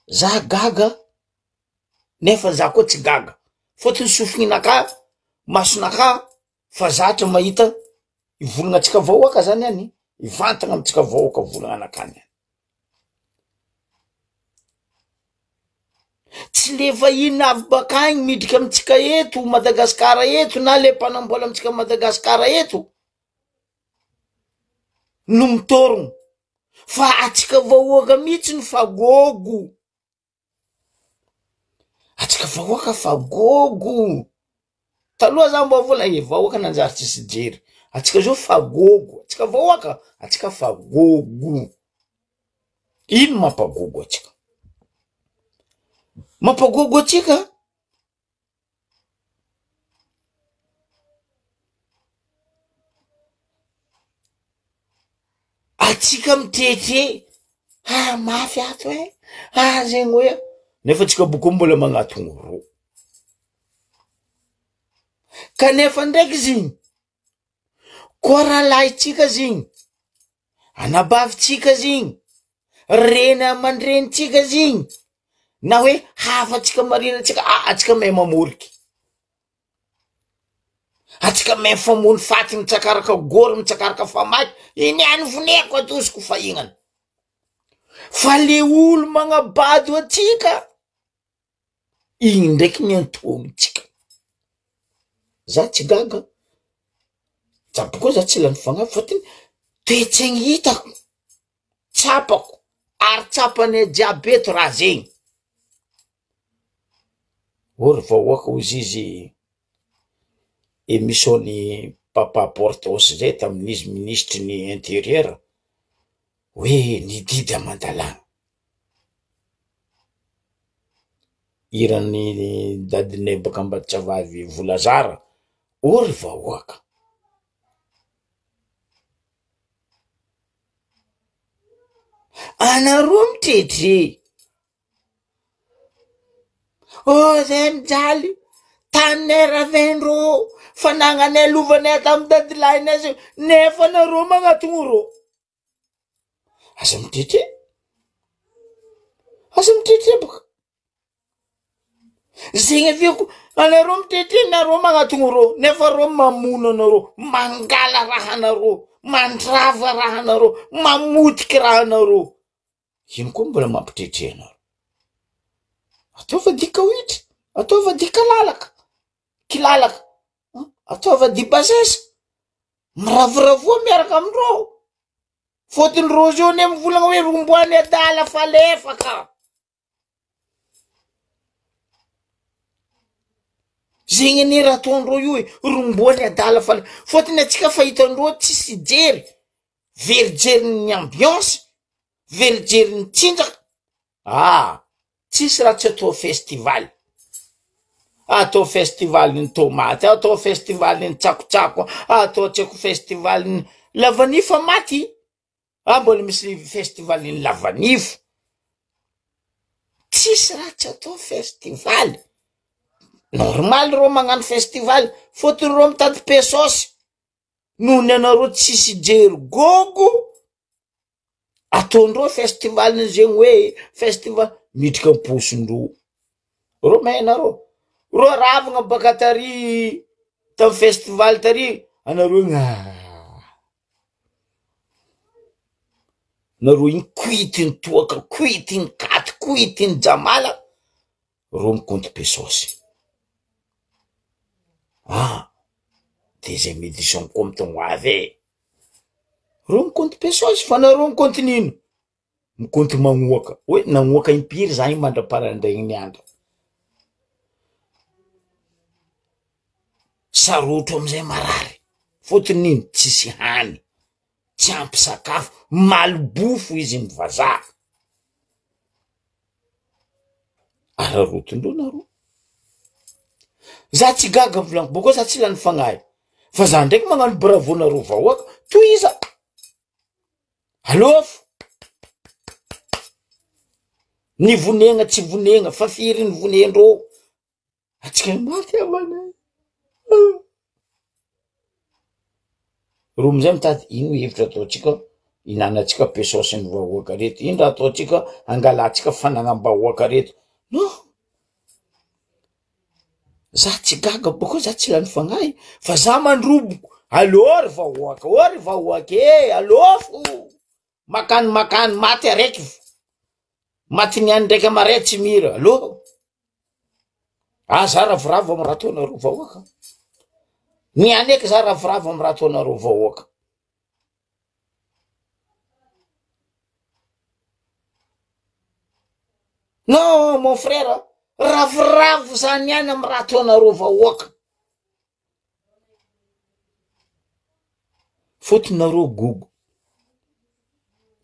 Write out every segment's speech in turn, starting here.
za gaga nefa za koa tsy gaga fotony sofinaka masonaka fa zatra mahita ivolagna atsika vahoaka zany any ivantagna amitsika vahoaka volagna anakany tsy le vahiny avy bakagny midrika amitsika eto Madagasikara eto na le mpanambola amitsika Madagasikara eto no mitorogno fa atsika vahoaka mihitsy ny fagogo atsika vahoaka fagogo taloha za mba vola vahoaka nanjary tsisy jery atsika zao fagogo atsika vahoaka atsika fagogo ino mampagogo atsika mampagogo atsika atsika mitete mafy ato zegny hoe nefa atsika boko mbola magnatogno ro kanefa ndraiky zigny koa rahalahytsika zigny anabavitsika zigny reny amandrenitsika zigny na hoe hafatsika marina atsika atsika mahay mamoriky atsika mahay famony faty mitsakaraka gory mitsakaraka famaky iny any voneko atosiko fahignana fa le olo magnabado atsika igny ndraiky miantomitsika za tsy gaga jaby koa za tsy lany fagnavy fotony toetsaigny hitako tsapako ary tsapane diabeto raha zegny ory vahoaka ozy izy émissiony papa Portos zay tamin'izy ministre ny intérieur hoe nididy Amantalagna irany dadinay baka Ambatravavy Volazara ory vahoaka anaro mitetre zay mijaly tanay ravendro fanagnanay lovanay tamy dadilahinay nefa naro magnatogno ro asa mitetre baka zegny aviako anaro mitetre naro magnatogno ro nefa ro mamono anaro mangala raha anaro mandrava raha anaro mamotiky raha anaro ino koa mbola mampitetre anaro ataova dika oitra ataova dika kilalaka ataova di basesa miravoravoa miaraka amindro fotony ro zao ne mivolagna hoe romboany adala fa lefaka zegny ne raha ataondro io hoe romboany adala fa fotony atsika fahitandro tsisy jery verijerin'ny ambiance verijerin'ny tsinjaka tsisy raha tsy atao festival atao festivaliny tomaty atao festivaliny tsakotsako atao tsako festivaliny lavanifo maty mbola misy festivaliny lavanifo tsisy raha tsy atao festival normal ro magnano festival fotony ro mitady pesosy noho ny anaro tsisy jery gogo ataondro festivaliny zegny hoe festival midrika posondro ro mahay anaro ro ravagna baka tary tamy festival tary anaro naro igny kuitiny toaka kuitiny katy kuitiny jamala ro mikonty pesosy deuxième édition koa mitongo avy ro mikonty pesosy fa naro mikonty nino mikonty magnoaka hoe nagnoaka impiry za igny mandraparandraigny ny andro sarotro amizay marary fotony nino tsisy hany tsy ampy sakafo malibofo izy mivazaha ararotondro naro za tsy gaga volagno boko za tsy lany fagnahy fa za ndraiky magnano bravo naro vahoaka toiza alofo ny vonegna tsy vonegna fa firy ny vonendro atsika maty amanay ro amizay mitady ino hevitra ataotsika inanatsika pesosy ny vahoaka reto, ino raha ataotsika angalatsika fanagnam-bahoaka reto. No, za tsy gaga boko, za tsy lany fagnahy, fa za mandroboko. Alô ry vahoaka, ô ry vahoaka alôfo, makany maty araiky, maty niany ndraiky amaray tsy mira, alô. Za ravoravo amy raha ataonareo vahoaka, niany eky za ravoravo amy raha ataonareo vahoaka. Non mon frère, ravoravo za niany amy raha ataonareo vahoaka. Fotony nareo gogo,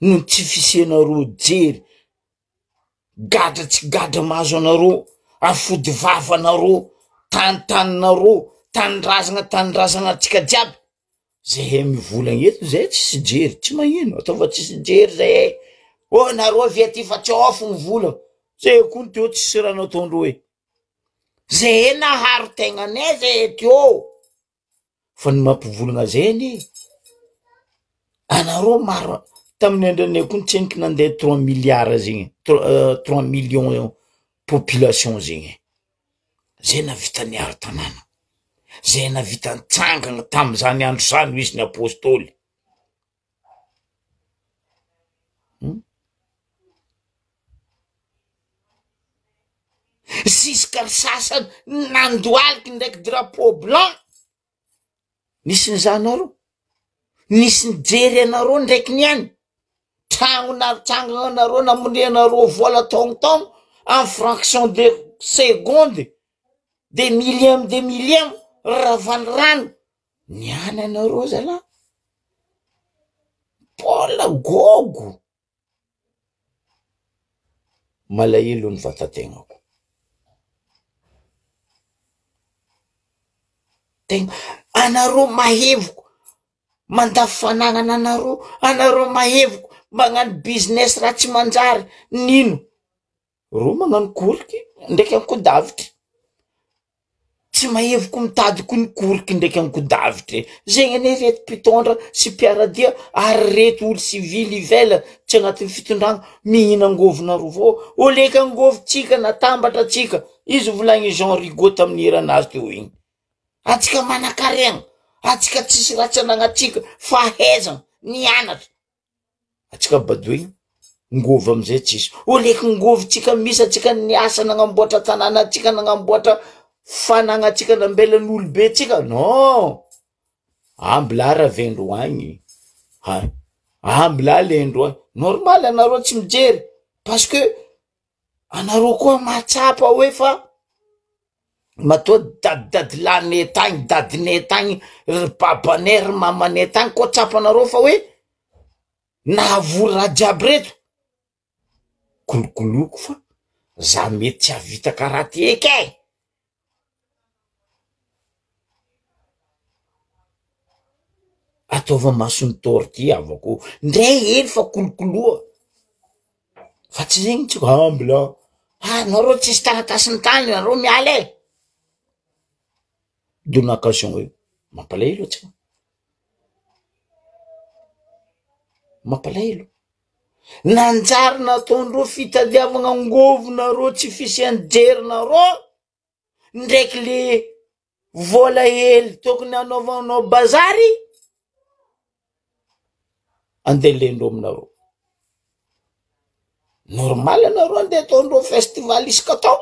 no tsy fisianareo jery, gadra tsy gadra mahazo anareo, afody vavanareo, tanitaninareo, tanindrazana atsika jiaby. Zay mivolagna eto zay tsisy jery, tsy magnino, ataova tsisy jery zay. Oh nareo viety fa tsy ofo mivolagna, zay koa teo tsisy raha nataondreo e. Zay naharo tegnanay zay teo. Fa ny mampivolagna zay ni anareo maro tamin'ny andranay koa nitseniky nandeha 3 milliards zegny, 3 millions population zegny. Zay navita niaro tanàna, zay navita nitsangana tam'izany andro zany izy ny apôstôly. Ziska sasany nandoaliky ndraiky drapeau blanc. Nisy ny zanareo, nisy ny jery anareo ndraiky niany. Tragno natsangana anareo namonea anareo vola taogno en fraction de seconde, de millième ravany rano. Niany anareo zala. Paul gogo. Malahelo ny vatategnako. Anareo mahevoko mandafy fanagnana anareo mahevoko magnano business raha tsy manjary. Nino? Ro magnano koriky ndraiky ankodavitry. Tsy mahevoko mitadiko ny koriky ndraiky ankodavitry. Zegny ane reto mpitondra sy mpiaradia ary reto olo sivily ivela tsy agnatin'ny fitondragna mihina angovinareo vao. Oleka angovitsika natambatra tsika. Izy volagny Jean Rigaud tamin'ny heranazy teo igny. Atsika manakaregna, atsika tsisy ratsy anagnatsika, fahezana, nianatra. Atsika badoigny, ngovy amizay tsisy. Oleky ngovy tsika misy atsika niasa nagnamboatra tanàna atsika, nagnamboatra fanagna atsika nambelan'olo be tsika. Non! Ambila ravendro agny. Ambila lendro agny. Normal anareo tsy mijery. Parce que anareo koa matsapa hoe fa matoa dadilanay tagny, dadinay tagny, babanay ry mamanay tagny koa tsapanareo fa hoe nahavory raha jiaby reto. Kolokoloko fa za mety tsy havita karaha ty eky. Ataova masony torty avako. Ndray hely fa kolokoloa. Fa tsy zegny tsika ambila. Nareo tsisy taratasiny tany, nareo miala. Donation io mampalahelo atsika. Mampalahelo. Nanjary nataondreo fitadiavagna angovinareo tsy fisiany jerinareo ndraiky le vola hely tokony anaovanao bazary andelendreo aminareo. Normal anareo andeha ataondreo festival isaka tao.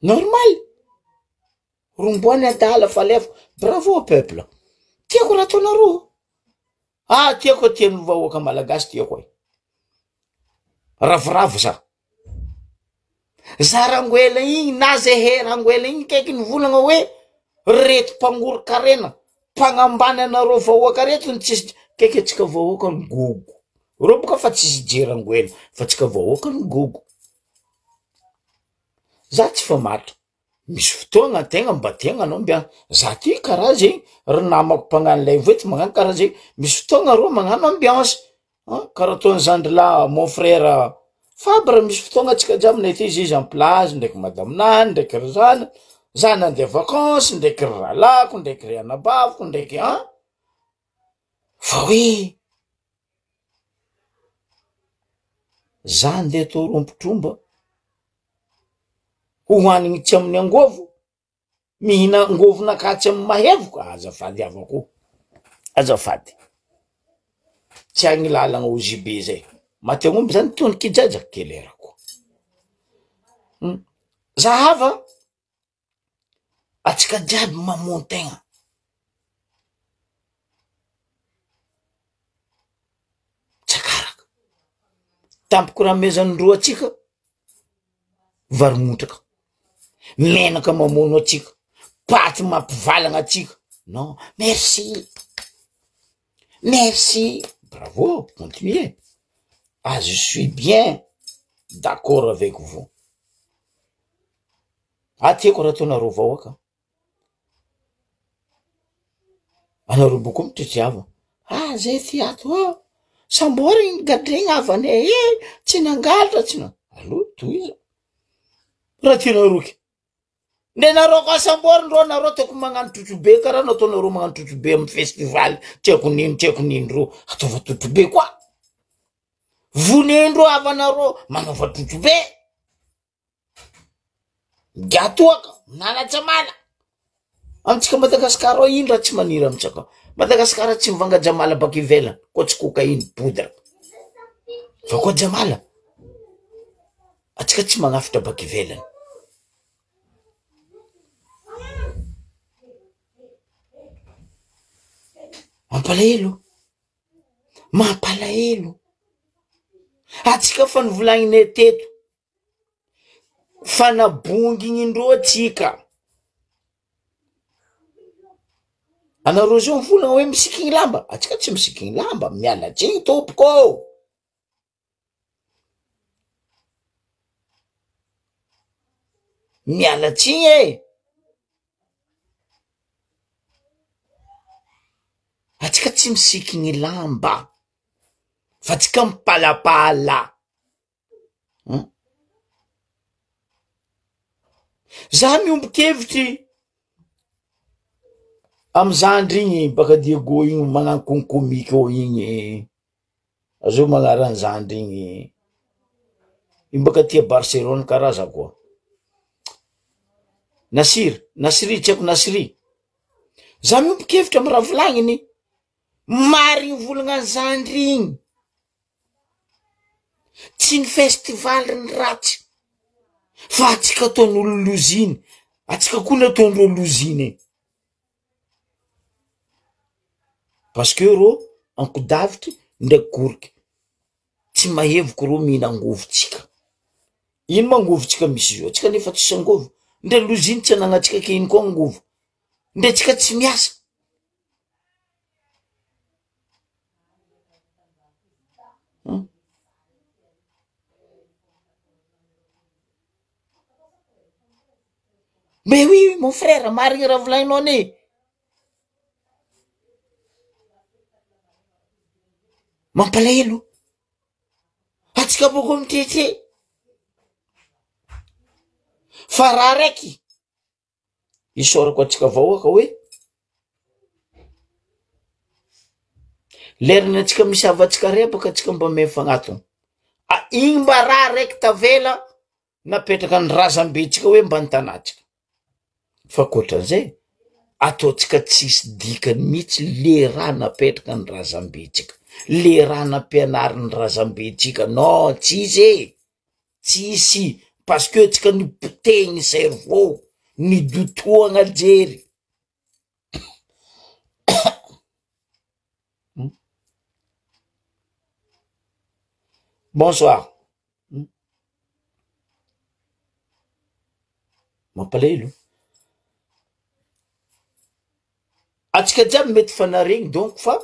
Normal. Romboany adala falefa. Bravo peuple. Tiako raha ataonareo. Tiako tian'ny vahoaka malagasy tiako ai. Ravoravo za. Za rangoela igny na zay rangoela igny kaiky nivolagna hoe reto mpangoro-karena, mpagnambany anareo vahoaka reto ny tsisy kaiky atsika vahoaka ny gogo. Reo boka fa tsisy jerangoela fa atsika vahoaka ny gogo. Za tsy fa matra. Misy fotoagna antegna mba tegnanao mbiana. Za ty karaha zegny, ry namako mpagnano lay voety magnano karaha zegny. Misy fotoagna reo magnano ambiance. Karaha toy Zandrila, mon frère Fabre, misy fotoagna atsika jiaby nety izy en place, ndraiky madame nany, ndraiky ry zana. za nandeha vacances ndraiky ralako ndraiky ry anabaviko ndraiky fa hoe za ndeha to rompotromba hoanigny tsy amin'ny angovo mihina angovo nakatsy amin'ny mahevoko azafady avako azafady tsy agny lalagna ozibe zay mateomby zany toniky jaja kelerako zahava atsika jiaby mamontegna tsakaraka tampoko raha mezanindroa atsika varomotraka menaka mamono atsika paty mampivalagna atsika non merci merci bravo continuez je suis bien d'accord avec vous atiako raha tonareo vahoaka anareo boko mitritriava zay ty ato samborigny gadregny avane tsy nangalatra tsy na alo toy iza raha tianaroky nde nareo ka samborindro nareo toko magnano trotrobe karaha nataonareo magnano trotrobe amy festival tiako nindro ataova trotrobe koa vonendro avanareo manaova trotrobe gatoaka nanatsamala amitsika Madagasikara ino raha tsy maniry amitsaka Madagasikara tsy mivanga jamala baka ivelany koa tsy cocaïne poudre fa koa jamala atsika tsy magnafitra baka ivelany mampalahelo atsika fa nivolagninay teto fa nabongigny atsika anareo zao mivolagna hoe misikigny lamba atsika tsy misikigny lamba mialatsigny tompoko mialatsigny atsika tsy misikigny lamba fa atsika mipalapala za miombokevitry amizandry igny baka Diego igny magnano konkomika o igny azo magnarany zandry igny baka tia Barcelone karaza koa Nasiri tiako Nasiri za miombokevitra amy raha volagniny marigny volagna zandry igny tsy ny festival ny ratsy fa atsika ataon'olo loziny atsika koa nataondreo loziny parce que ro ankodavitry ndraiky goriky tsy mahevoko ro mihina angovotsika ino mangovotsika misy io atsika nefa tsisy angovo ndre loziny tsy anagnatsika ke ino koa angovo ndre tsika tsy miasa mais oui mon frère marigny raha volagninao ane mampalahelo atsika boko mitete fa raha raiky isorako atsika vahoaka hoe leriny atsika misy avatsika rebaka atsika mba mefagnatony igny mba raha raiky tavela napetraka ny razambetsika hoe mba nitanatsika fa koatran'izay ataotsika tsisy dikany mihitsy le raha napetraka ny razambetsika le raha nampianariny razambetsika non tsisy parce que tsika nipotehigny cerveau nidotoagna jery bonsoir mampalahelo atsika jiaby mety fanaregny donc fa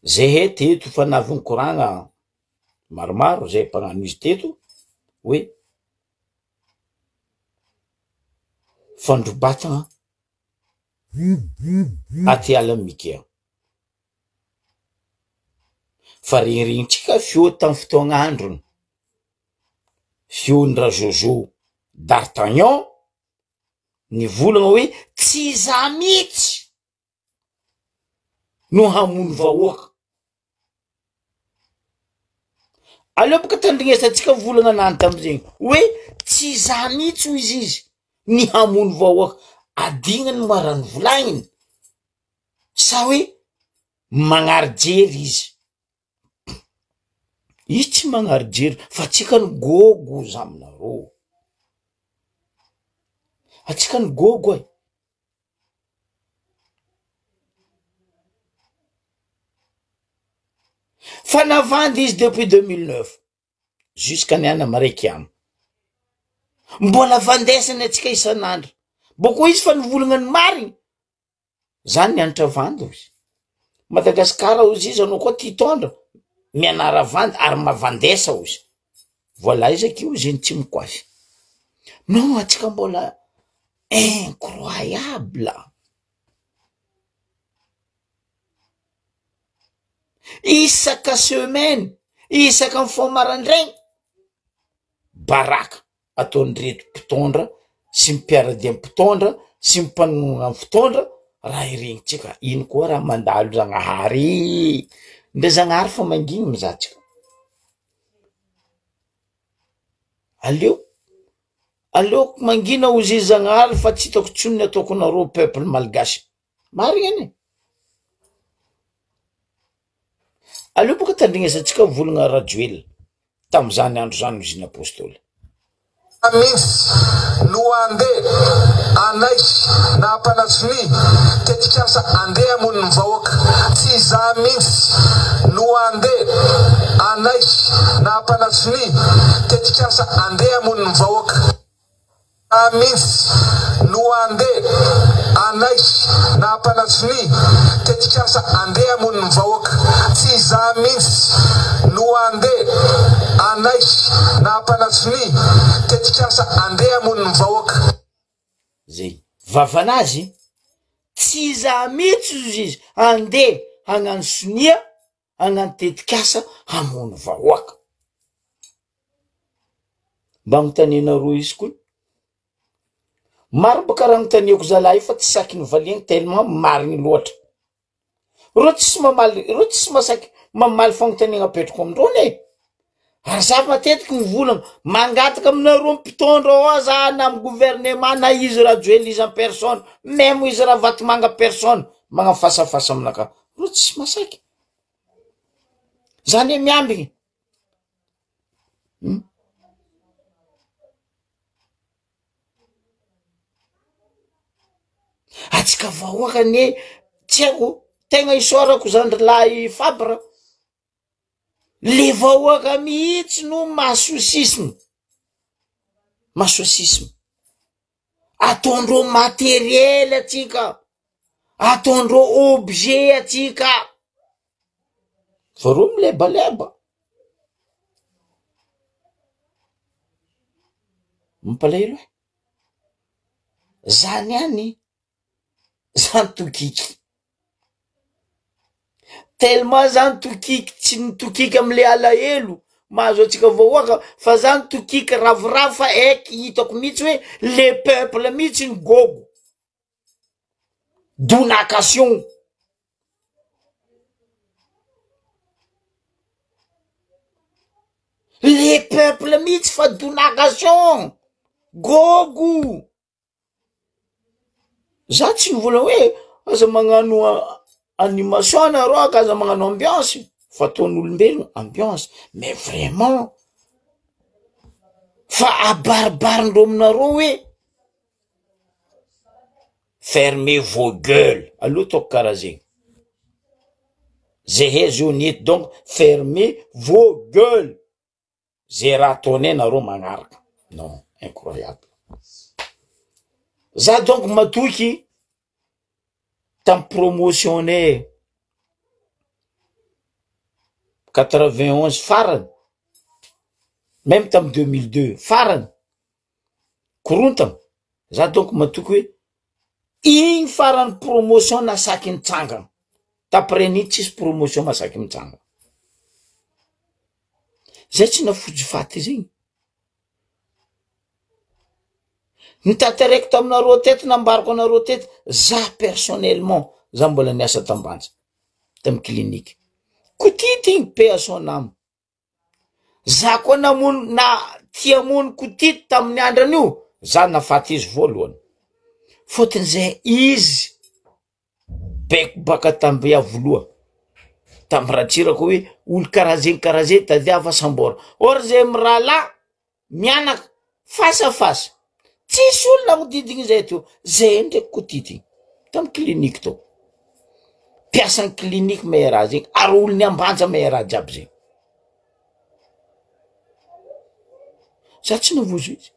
zay teto fa navy nikoragna maromaro zay mpagnano izy teto hoe fandrobatagna aty ala mikea fa regniregnitsika feo tamy fotoagna androny feon'ny raha Jojo D'Artagnan nivolagna hoe tsy za mihitsy no hamono vahoaka. Aleo boka tandrignesantsika volagna nany tam'izegny hoe tsy za mihitsy ho izy ny hamono vahoaka. Adignany marany volagniny sa hoe magnary jery izy. Izy tsy magnary jery fa tsika ny gogo za aminareo. Atsika ny gogo ay. Fa navandy izy depuis 2009 jusqu'à niana maraiky amy. Mbola vandesany atsika isan'andro. Boko izy fa nivolagna ny mariny. Zany nianatra vandy izy. Madagasikara ozy izy anao koa tia tondra. Mianara vandy ary mavandesa ozy. Voilà izy akio ozy tsy mikoafy. Non, atsika mbola incroyable. Isaka semaine, isaka ny fomarandraigny, baraka ataon'ireto mpitondra sy mpiaradia mpitondra sy mpanonona ny fitondra raha iregnitsika. Ino koa raha mandalo Zagnahary? Ndre Zagnahary fa manginy mizatsika. Aleo mangina ozy Zagnahary fa tsy hitako tsony ataoko nareo peuple malgasy. Marigny. Aleo boka tandrignesantsika volagna Rajoelina tam'izany andro zany uzina apôstôly. Aminsy no andeha anaiky na ampanatsiny tetikasa andeha amoniny vahoaka tsy za mintsy no andeha anaiky na ampanatsiny tetikasa andeha amoniny vahoaka aminsy no andeha anaiky na ampanatsiny tetikasa andeha amoniny vahoaka tsy za mintsy no andeha anaiky na ampanatsiny tetikasa andeha amoniny vahoaka. Zay vavanazy tsy za mihitsy izy andeha hagnano sonia hagnano tetikasa hamono vahoaka. Mba agnotanenareo izy koa maro baka raha agnotaneko zalahy fa tsy saky ny valiagny tellement marigny loatra. Reo tsy masaky mamaly fagnotanena apetrako amindrony. Ary za matetiky mivolagna mangataka aminareo mpitondra ao za na amy gouvernement na izy Rajoelina izy en personne, même izy Ravatomanga personne magna fasafasa aminaka. Reo tsy masaky. Zany miambigny. Atsika vahoaka ne tsy haiko tegna isorako zandrilahy Fabre. Le vahoaka mihitsy no masosisme. Ataondreo matériel atsika, ataondreo objet atsika. Fa reo milebaleba. Mipalahelo e. Zany any zany tokiky. Tellement zany tokiky tsy nitokiky amle alahelo mahazo atsika vahoaka fa zany tokiky ravoravo fa eky hitako mihitsy hoe le peuple mihitsy ny gogo. Donation. Le peuple mihitsy fa donation. Gogo. Za tsy nivola hoe aza magnano animation nareo akaza magnano ambiance fa ataon'olombelogno ambiance mais vraiment fa abaribarindreo aminareo hoe fermez vos gueules. Allo taoko karaha zegny. Zehe zonety donc fermez vos gueules. Zay raha ataonay nareo magnaraka. Non, incroyable. Za donc matoky tam promotion 91 farany, même tam 2002 farany korontana. Za donc matoky hoe igny farany promotion nasaky nitsangana. D'après ny tsisy promotion masaky mitsangana. Zay tsy nafojo faty zegny. Nitatereko taminareo teto nambariko anareo teto za personnellement za mbola niasa tambanja tamy clinique kotity pe sonam za koa namono na tiamono kotity tamin'ny andran'io za nafaty izy voalohany fotony zay izy beko baka tambe avoloa tamy ratsirako hoe olo karaha zegny tadiava sambora or zay mirala mianaka fasafasa tsisy olona modidigny zay teo zay ndraiky kotity tamy clinique to piasan'ny clinique mahay raha zegny ary olony ambanja mahay raha jiaby zegny za tsy navozo izy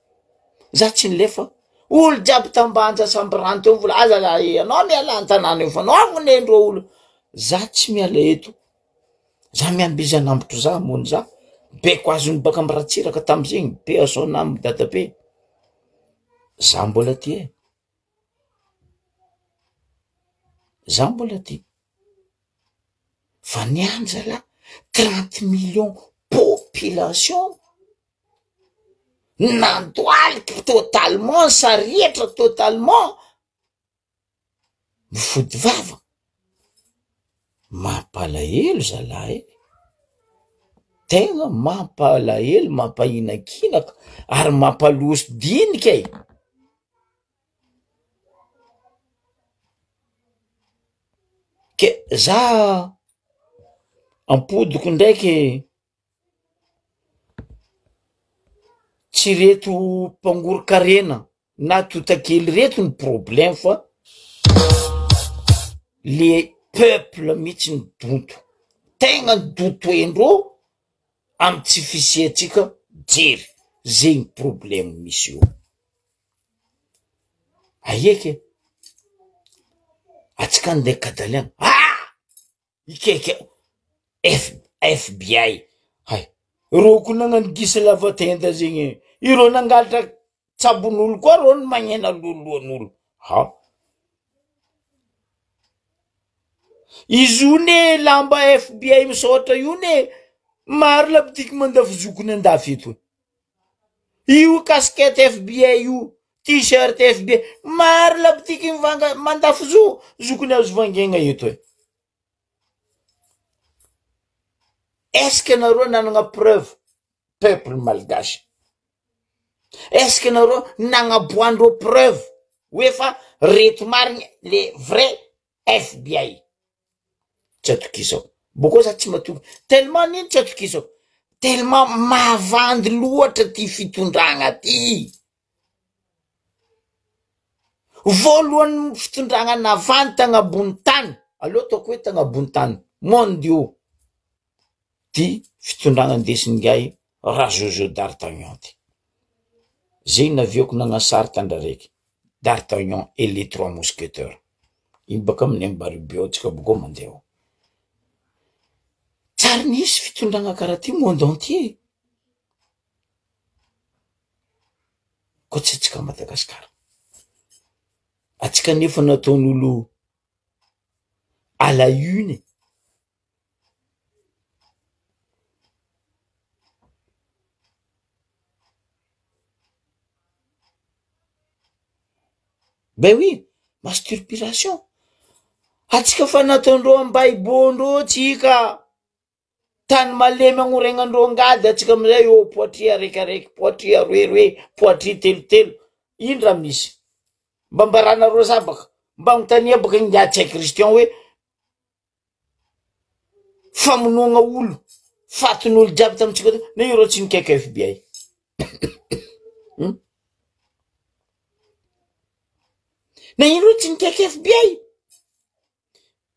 za tsy nilefa olo jiaby tambanja samby rano teo vola aza la anao miala an-tanàna io fa anao vonendro olo za tsy miala eto za miambiza nambotro za mony za beko azony baka miratsiraka tam'zegny pe asona amy databe za mbola ty za mbola ty fa nianja la 30 millions population nandoaliky totalement sarietra totalement mifody vava mampalahelo zalahy tegna mampalahelo mampahinakinaka ary mampaloso dinikay ke za ampodiko ndraiky tsy reto mpangorokarena na totakely reto ny problème fa le peuple mihitsy ny donto tegna ny donto endro amy tsy fisiatsika jery zegny problème misy io aieky atsika ndeha kadaliana ikeke FBI hay roko nagnano gisa lavatenda zegny iro nangalatra tsabon'olo koa ro ny magnena loloan'olo izy io ne lamba FBI misaotra io ne maro lapitiky mandafizokony andafy eto io casquette FBI io t-shirt FBI maro lapitiky mivanga mandafizo zokony azo vangegna eto est-ce que nareo nanagna preuve peuple malgache est-ce que nareo nagnaboandreo preuve hoe fa reto marigny le vrai FBI tsy atokisako boko za tsy matoky tellement nino tsy atokisako tellement mavandy loatra ty fitondragna ty voalohany fitondragna navandy tagnabony tany aloha toko hoe tagnabony tany mondio ty fitondragna ndesin'ngay raha Jojo d'Artagnan ty zegny naviako nagnasary tandraraiky d'Artagnan et les 3 mousquetaires iny baka amin'ny ambaribio tsika boko mandeha tsary nisy fitondragna karaha ty monde entier ko tsy atsika Madagasikara atsika nefa nataon'olo à la une ben oui masturbation atsika fa nataondreo ambaibondreo tsika tany malemy agnoregnandreo ngady atsika amizay poitry araikaraiky poitry aroeroe poitry telotelo ino raha misy mba mbaranareo zabaka mba mitania baka ngiatsy Christian hoe famonoagna olo faton'olo jiaby tamitsika na iro tsy nikaiky FBI na ino tsy nikaiky FBI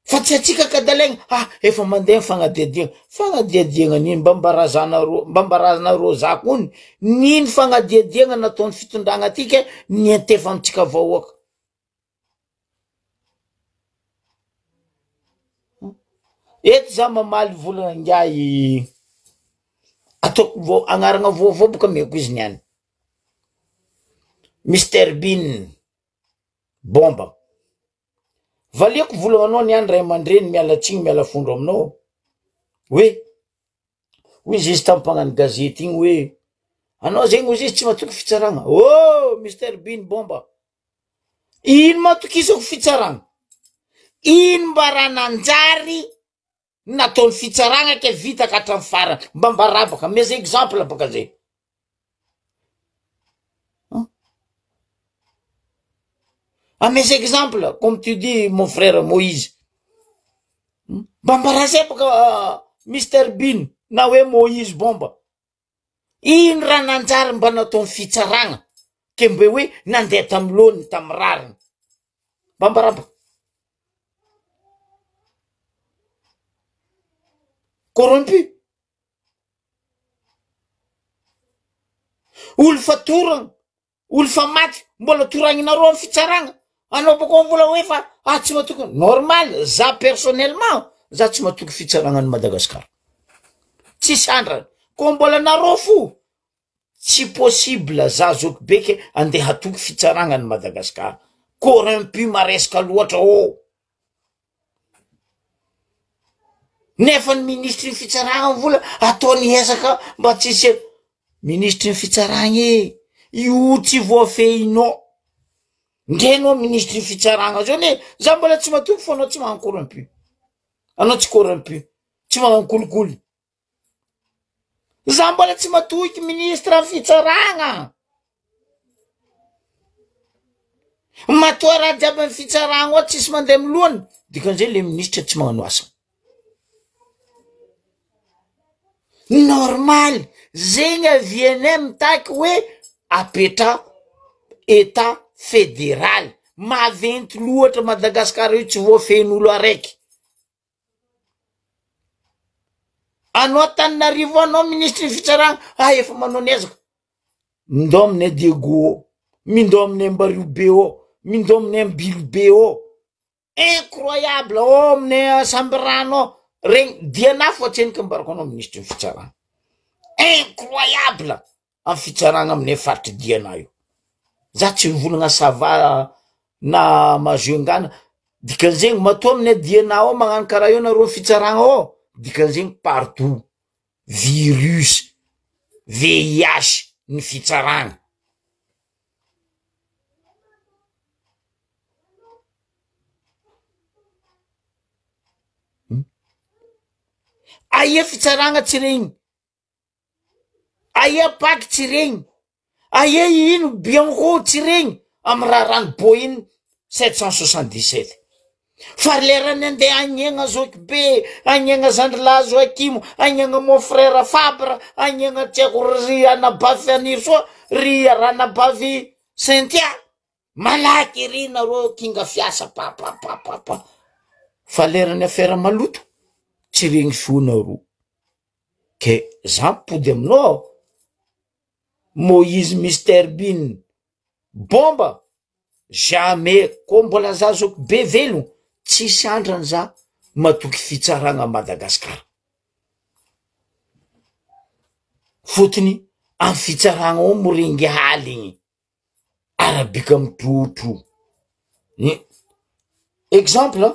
fa tsy atsika kadalaigna efa mandeha fagnadiadiagna nino mba mbarazanareo zako ony nino fagnadiadiagna nataony fitondragna atika niantefa amitsika vahoaka eto za mamaly volana ngay ataoko agnaragna vaovao boka meko izy niany Mr Bean bomba valiako volagna anao niany ray aman-dreny mialatsiny miala fondro aminao hoe izy izy tampagnano gazety igny hoe anao zegny ozy izy tsy matoky fitsaragna Mr Bean Bomba. Ino matokisako fitsaragna? Ino mba raha nanjary nataony fitsaragna ke vita ka hatramin'ny farany? Mba mbarabaka mes exemple baka zay. Mes exemples, comme tu dis, mon frère Moïse. Bambarase baka Mr Bean na hoe Moïse Bomba. Ino raha nanjary mba nataony fitsaragna ke mbe hoe nandeha tamy lôny tamy rariny? Bambarabaka. Corrompu. Olo fa toragna, olo fa maty, mbola toragninareo amin'ny fitsaragna. Anao boko mbola hoe fa tsy matoky. Normal, za personnellement, za tsy matoky fitsaragna any Madagasikara. Tsy sandrana. Ko mbola nareo fo, tsy possible za Zokibeke andeha hatoky fitsaragna any Madagasikara. Corrompu maresaka loatra Nefa ny ministry ny fitsaragna vola ataony esaka mba tsisy ministry ny fitsaragna io tsy voafehinao. Ngenao ministry ny fitsaragna zao ne za mbola tsy matoky fo, anao tsy magnano corrompu. Anao tsy corrompu, tsy magnano kolikoly. Za mbola tsy matoky ministre ny fitsaragna. Matoa raha jiaby ny fitsaragna ao tsisy mandeha milohany, dikan'izay le ministre tsy magnano asa. Normal, zegny avianay mitaky hoe apetra état fédéral. Maventy loatra Madagasikara io tsy voafehin'olo araiky. Anao Antananarivo anao ministre ny fitsaragna, efa manao ny ezaka. Mindao aminay Diego, mindao aminay Mbaribe mindao aminay Mbilobe incroyable aminay Sambrano regny diana fo atseniky mbarako anao ministre ny fitsaragna. Incroyable amin'ny fitsaragna aminay faritry diana io. Za tsy volagna sava na mazoengana, dikan'izegny matoa aminay diana ao magnano karaha io nareo fitsaragna ao, dikan'izegny partout virus VIH ny fitsaragna. Aia fitsaragna tsy regny? Aia paky tsy regny? Aia ino Bianco tsy regny? Amy raha rano Boeing 777. Fa lerany andeha agnegna Zokibe, agnegna Zandrilazo Akimo, agnegna mon frère Fabre, agnegna tiako ry anabavy aniry soa, ry ranabavy Saintia. Malaky ry nareo kinga fiasa pa. Fa lerany affaire maloto, tsy regny fonareo. Ke za mipody aminao Moïse Mr Bean Bomba, jamais ko mbola za Zokibe velogno, tsisy andrany za matoky fitsaragna Madagasikara. Fotony amy fitsaragna ao morengy haligny arabika mitotro. Exemple,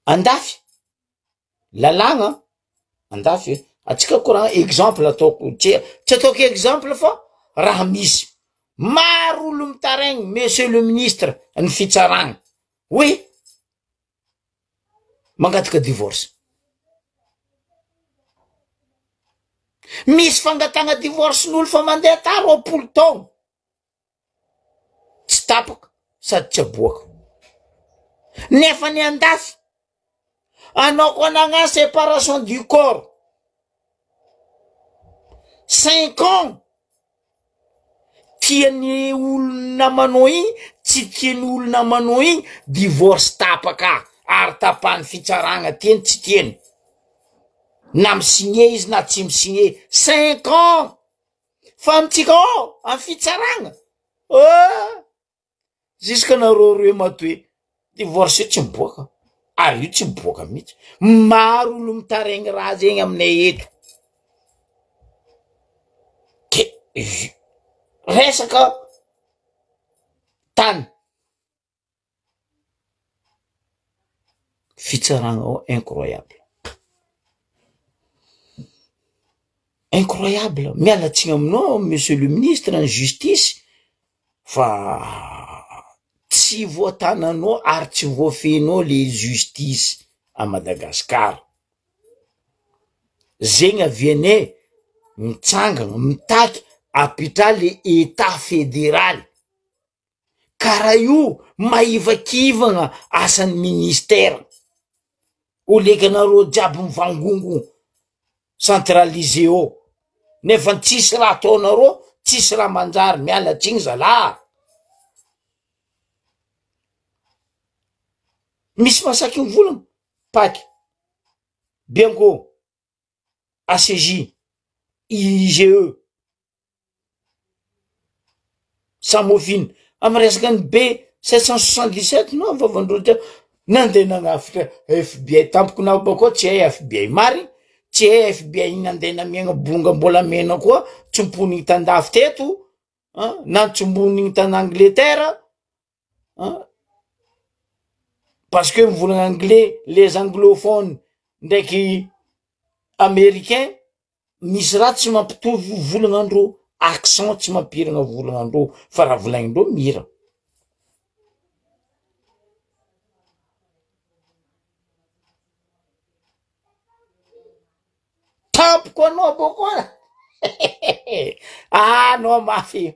andafy lalagna andafy, atsika koragna exemple ataoko, tsy ataoko exemple fa raha misy. Maro olo mitaregny monsieur le ministre ny fitsaragna hoe mangataka divorce. Misy fangatagna divorce n'olo fa mandeha taro 20 taogno, tsy tapaka sady tsy aboaka. Nefa ny andafy anao ko nagna séparation du corps 5 ans. Tiany olo namanao igny, tsy tiany olo namanao igny, divorce tapaka, ary tapany fitsaragna, tiany tsy tiany. Na misigné izy na tsy misigné 5 ans. Fa mitsika amy fitsaragna jusque nareo roe matoe divorce io tsy miboaka, ary io tsy miboaka mihitsy. Maro olo mitaregny raha zegny aminay eto. Ke resaka tany fitsaragna ao incroyable. incroyable. Mialatsiny aminao, monsieur le ministre en justice, fa tsy voatananao ary tsy voafenao le justice à Madagascar. Zegny aviane mitsangana mitaky apitra le état fédéral. Kara io maivakivagna asan'ny ministère. Olekanareo jiaby mivangongo centralisé ao. Nefa tsisy raha ataonareo, tsisy raha manjary mialatsiny zalahy. Misy masaky volagna paky Bianco ACJ IGE Samofine amresaka ny B777 no vavandrotra nandeha nagnafika FBI tampoko na bako tsy hay FBI mari tsy hay FBI nandeha namiagna bonga mbola mena koa tsompony tandafy teto na tsombony tan Angleterre parce que mivolagna anglais les anglophones ndraiky américain misy raha tsy mampitovy volagnandro accent tsy mampiragna volagnandro fa raha volagnindro mira. Tampoko anao boko no mafy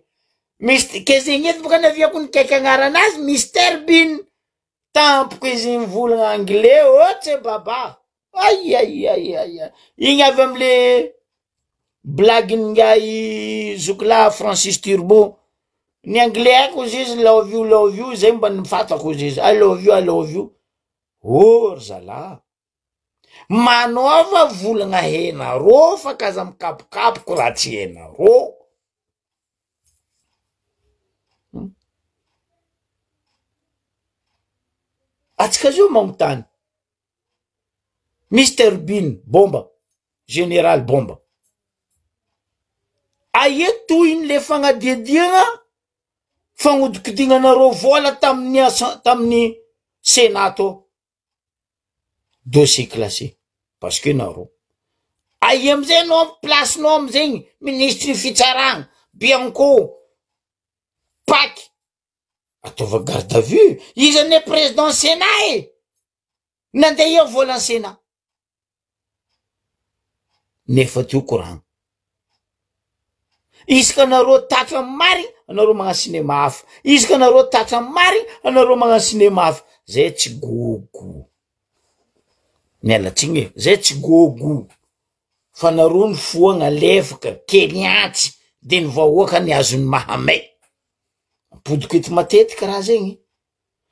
misy kezegny eto boka naviako ny kaiky agnaranazy Mr Bean tampoko izy mivolagna anglais ohatry baba ay igny avy amle blague ngai zokla Francis Turbo ny anglais ko izy love you zay mba nifatako izy I love you zala manova volagna henaro fa kaza mikapokapoko raha tsy henaro. Atsika zio magnotany Mr Bean bomba général bomba aie toy le fagnadiadiagna fagnodikodignanareo vola tamin'ny Sénato dossier classé parce que naro aie amizay no place no amizay ministre fitsaragna Bianco paky atova garde à vue izy ane président Sénat nandeha eo vola Sénat nefa teo koragna isaka nareo tatra mari anareo magna cinéma hafa isaka nareo tatra mari anareo magna cinéma hafa zay tsy gogo mialatsiny zay tsy gogo fa nareo ny foagna lefaka keliantsy de ny vahoaka ny azon'ny Mahamay apodiko eto matetika raha zegny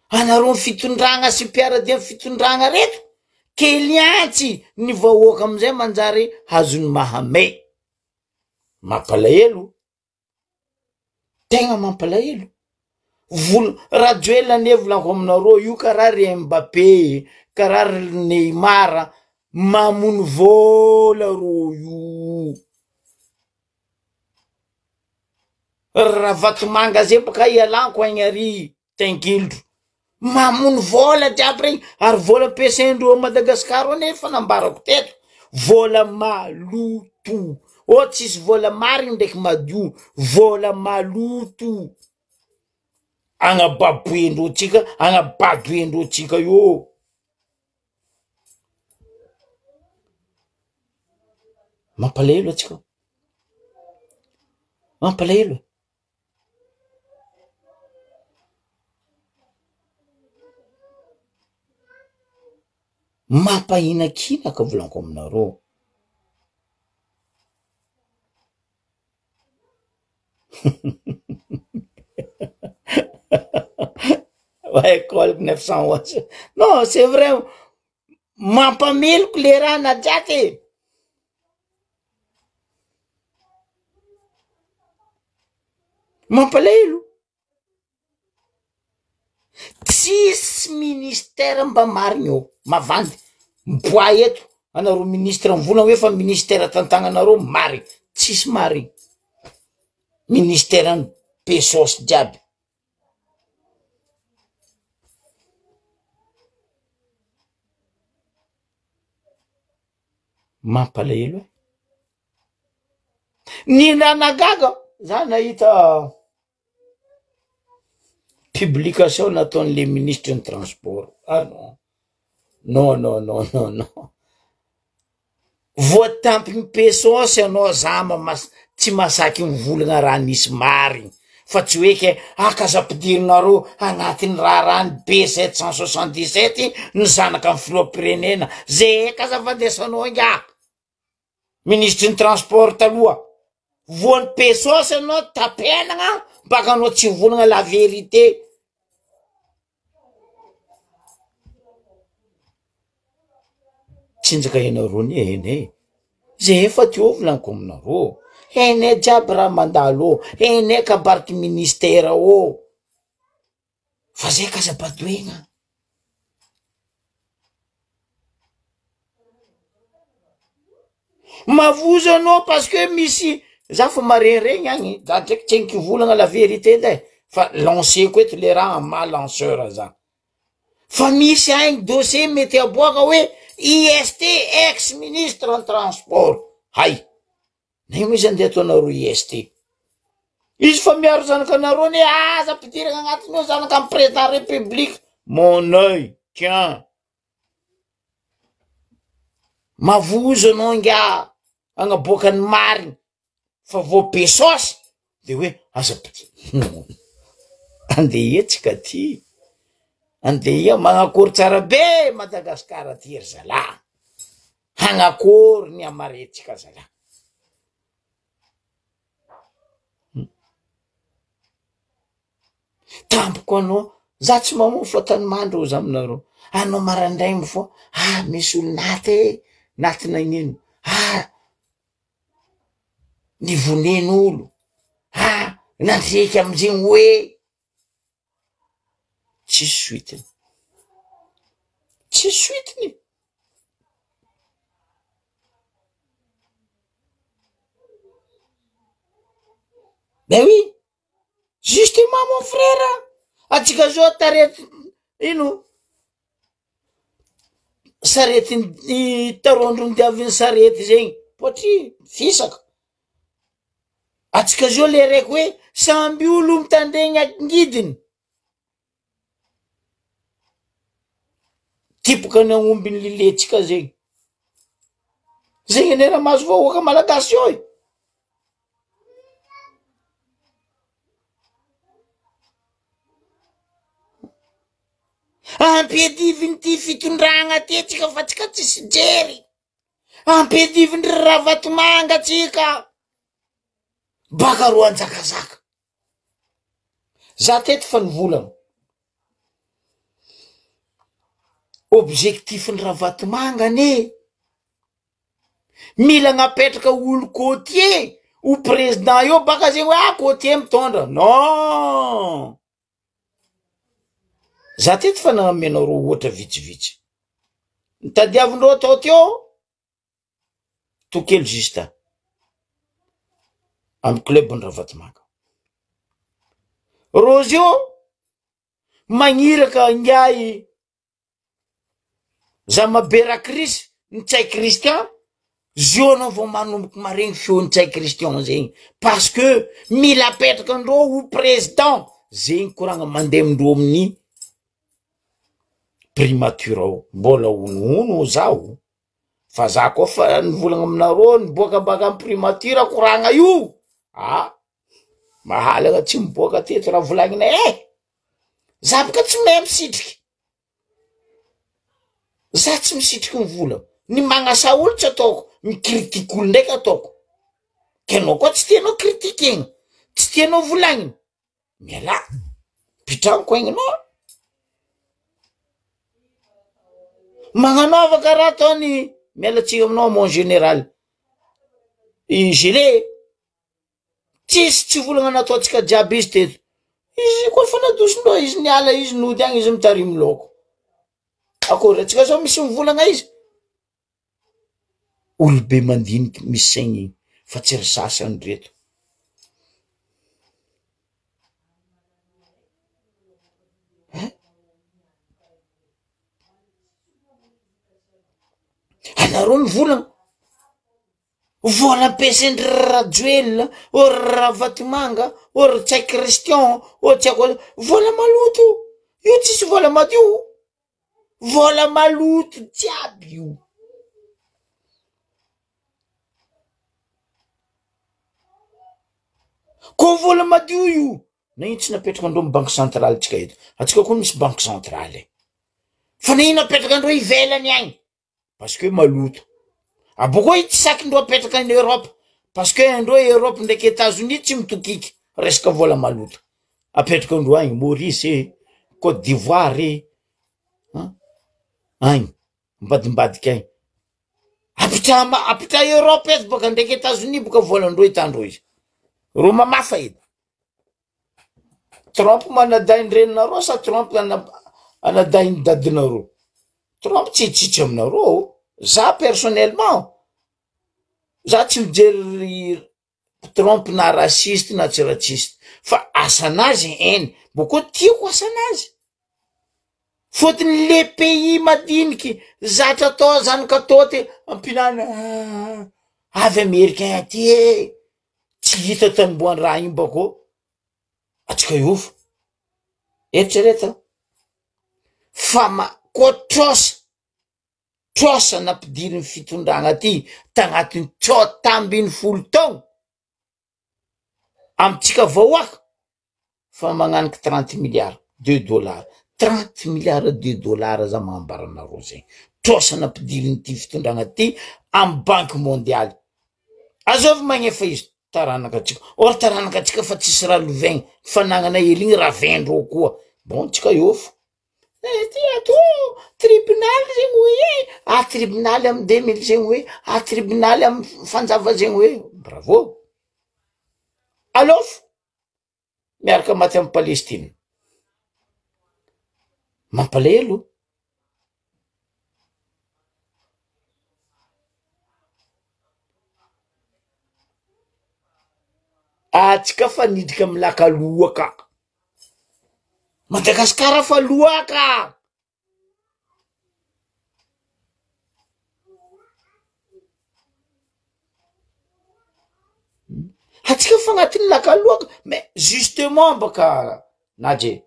anareo fitondragna sy mpiaradia fitondragna reto keliantsy ny vahoaka amizay manjary hazon'ny Mahamay. Mampalahelo tegna mampalahelo radio elane volako aminareo io karaha ry Mbappé karaha ry Neymar mamono vola ro io raha vatomanga zay baka ialanko agny ary tenkildro mamono vola jiaby regny ary vola ampiasaindreo Madagasikara nefa nambarako teto vola maloto tsisy vola marigny ndraiky madio vola maloto agnababoendreo tsika agnabadoendreo tsika io mampalahelo atsika mampalahelo mampahinakinaka volanko aminareo. Ouais, école 911. Non, c'est vrai. Mampamiloko le raha nadraky. Mampalahelo. Tsisy ministère mba marigny eo. Mavandy. Mboa eto. Anareo ministre mivolagna hoe fa ministère tantagnanareo marigny. Tsisy marigny. Ministère pesos jiaby. Mampalahelo. Ny nanagaga za nahita publication nataon'le ministre ny transport. Ah non. Voatampiny pesosy anao zama tsy masaky mivolagna raha nisy mariny fa tsy hoe ke akazapidirinareo agnatin'ny raharany B777 ny zanaka amin'ny filoham-pirenena zay kazafandesanao nga ministre ny transport taloha voany pesosy anao tapenagna baka anao tsy volagna la vérité. Tsinjaka ianareo ny ene zay efa teo volaniko aminareo ene jiaby raha mandalo ene kabariky ministera o fa zay kazabadoegna mavozo anao parce que misy za fa marenregny agny za ndraiky tsy enky volagna la vérité nday fa lanceko eto le raha ma lanceur za fa misy agny dossier mety aboaka hoe IST ex ministre en transport hay nay mo izy andeha ataonareo IST izy fa miaro zanaka anareo ny aza mpidirana agnatiny ao zanaka amin'ny président république. Mon œil tiens mavozo anao nga agnaboakany mariny fa vo pesosy de hoe aza andeha etsika ty andeha magnakory tsara be Madagasikara ty ry zala hagnakory ny amaretsika zala. Tampoko anao za tsy mamofo tany mandro za aminareo anao marandray mifo misy olo natina inino nivonen'olo nandreky amizegny hoe tsy suitiny ben oui justement mon frère atsika zao tarety ino sarety tarondrony diaviny sarety zegny potry fisaka atsika zao le raiky hoe samby olo mitandregny angidiny tipoka ny aombiny liletsika zegny nera mazo vahoaka malagasy io ampediviny ty fitondragna ty tsika fa tsika tsisy jery ampediviny raha vatomanga tsika baka roa anjakazaka za teto fa nivolagna objectif ny raha vatomanga ane mila gnapetraka olo côtier o président io baka zegny hoe côtier mitondra non za teto fa nagnamenareo ohatra vitsivitsy nitadiavindreo atao teo tokely justa amy club ny raha vatomanga rozy io magniraka ngiay za mabera krisy nitsay kristian zio vao manomboky maregny feo nitsay kristian zegny parce que mila apetraka andreo o président zegny koragna mandeha amindreo amin'ny primature ao mbola onono zao fa za koa fa nivolagna aminareo niboaka baka amin'ny primature koragna io mahalagna tsy miboaka teto raha volagninay za baka tsy mahay misitriky za tsy misitriky mivolagna ny magnasa olo tsy ataoko mikritike olo ndraiky ataoko kenao koa tsy tianao kritikegna tsy tianao volagnina miala pitragnoko egninao magnanova karaha ataony mialatsika aminao mon général gélé tsisy tsy volagna nataotsika jiaby izy teto izy koa fa nadosindreo izy niala izy nody agny izy mitarimy loko akory atsika zao misy mivolagna izy olobe mandiniky misy saigny fa tsy ry sasany reto anareo mivolagna vola ampiasaindry Rajoelina or Ravatomanga or Tsay Christian or Tsako vola maloto io tsisy vola madio vola maloto jiaby io ko vola madio io na ino tsy napetraka andreo amy banque centrale tsika eto atsika koa misy banque centrale fa na ino napetraka andreo ivelany agny parce que maloto aboko io tsy sakindreo apetraka any Europe parce que andreo Europe ndraiky États-Unis tsy mitokiky resaka vola maloto apetraka andreo agny Maurice Côte d'Ivoire agny mbadimbadika agny apitra Europe eto boka ndraiky États-Unis boka volandreo hitandreo izy ro mamafa edy Trump manadainy reninareo sa Trump anadainy dadinareo Trump tsitsitsy aminareo za personnellement za tsy mijery Trump na rasiste na tsy raciste fa asanazy eny boko tiako asanazy fotony le pays madiniky zatra atao zanaka atao ty ampinana avy américain aty tsy hita tanomboany raha iny bako atsika iofo eritsereta fa ko trosa nampidiriny fitondragna ty tagnatiny tambiny 10 taogno amitsika vahoaka fa magnaniky 30 milliards $2 30 milliards $2 za magnambaranareo zegny trosa nampidiriny ty fitondragna ty amy banque mondiale azovy magnefa izy taranaka atsika or taranaka atsika fa tsisy raha lovaigny fanagnana eligny raha vendreo koa bon tsika iofo ty ato tribunal zegny hoe tribunal amy 2000 zegny hoe tribunal amy fanjava zegny hoe bravo alofo miaraka maty amy Palestine mampalahelo atsika fa nidrika amy laka loaka Madagasikara fa loaka atsika fa agnatiny laka loaka mais justement baka naje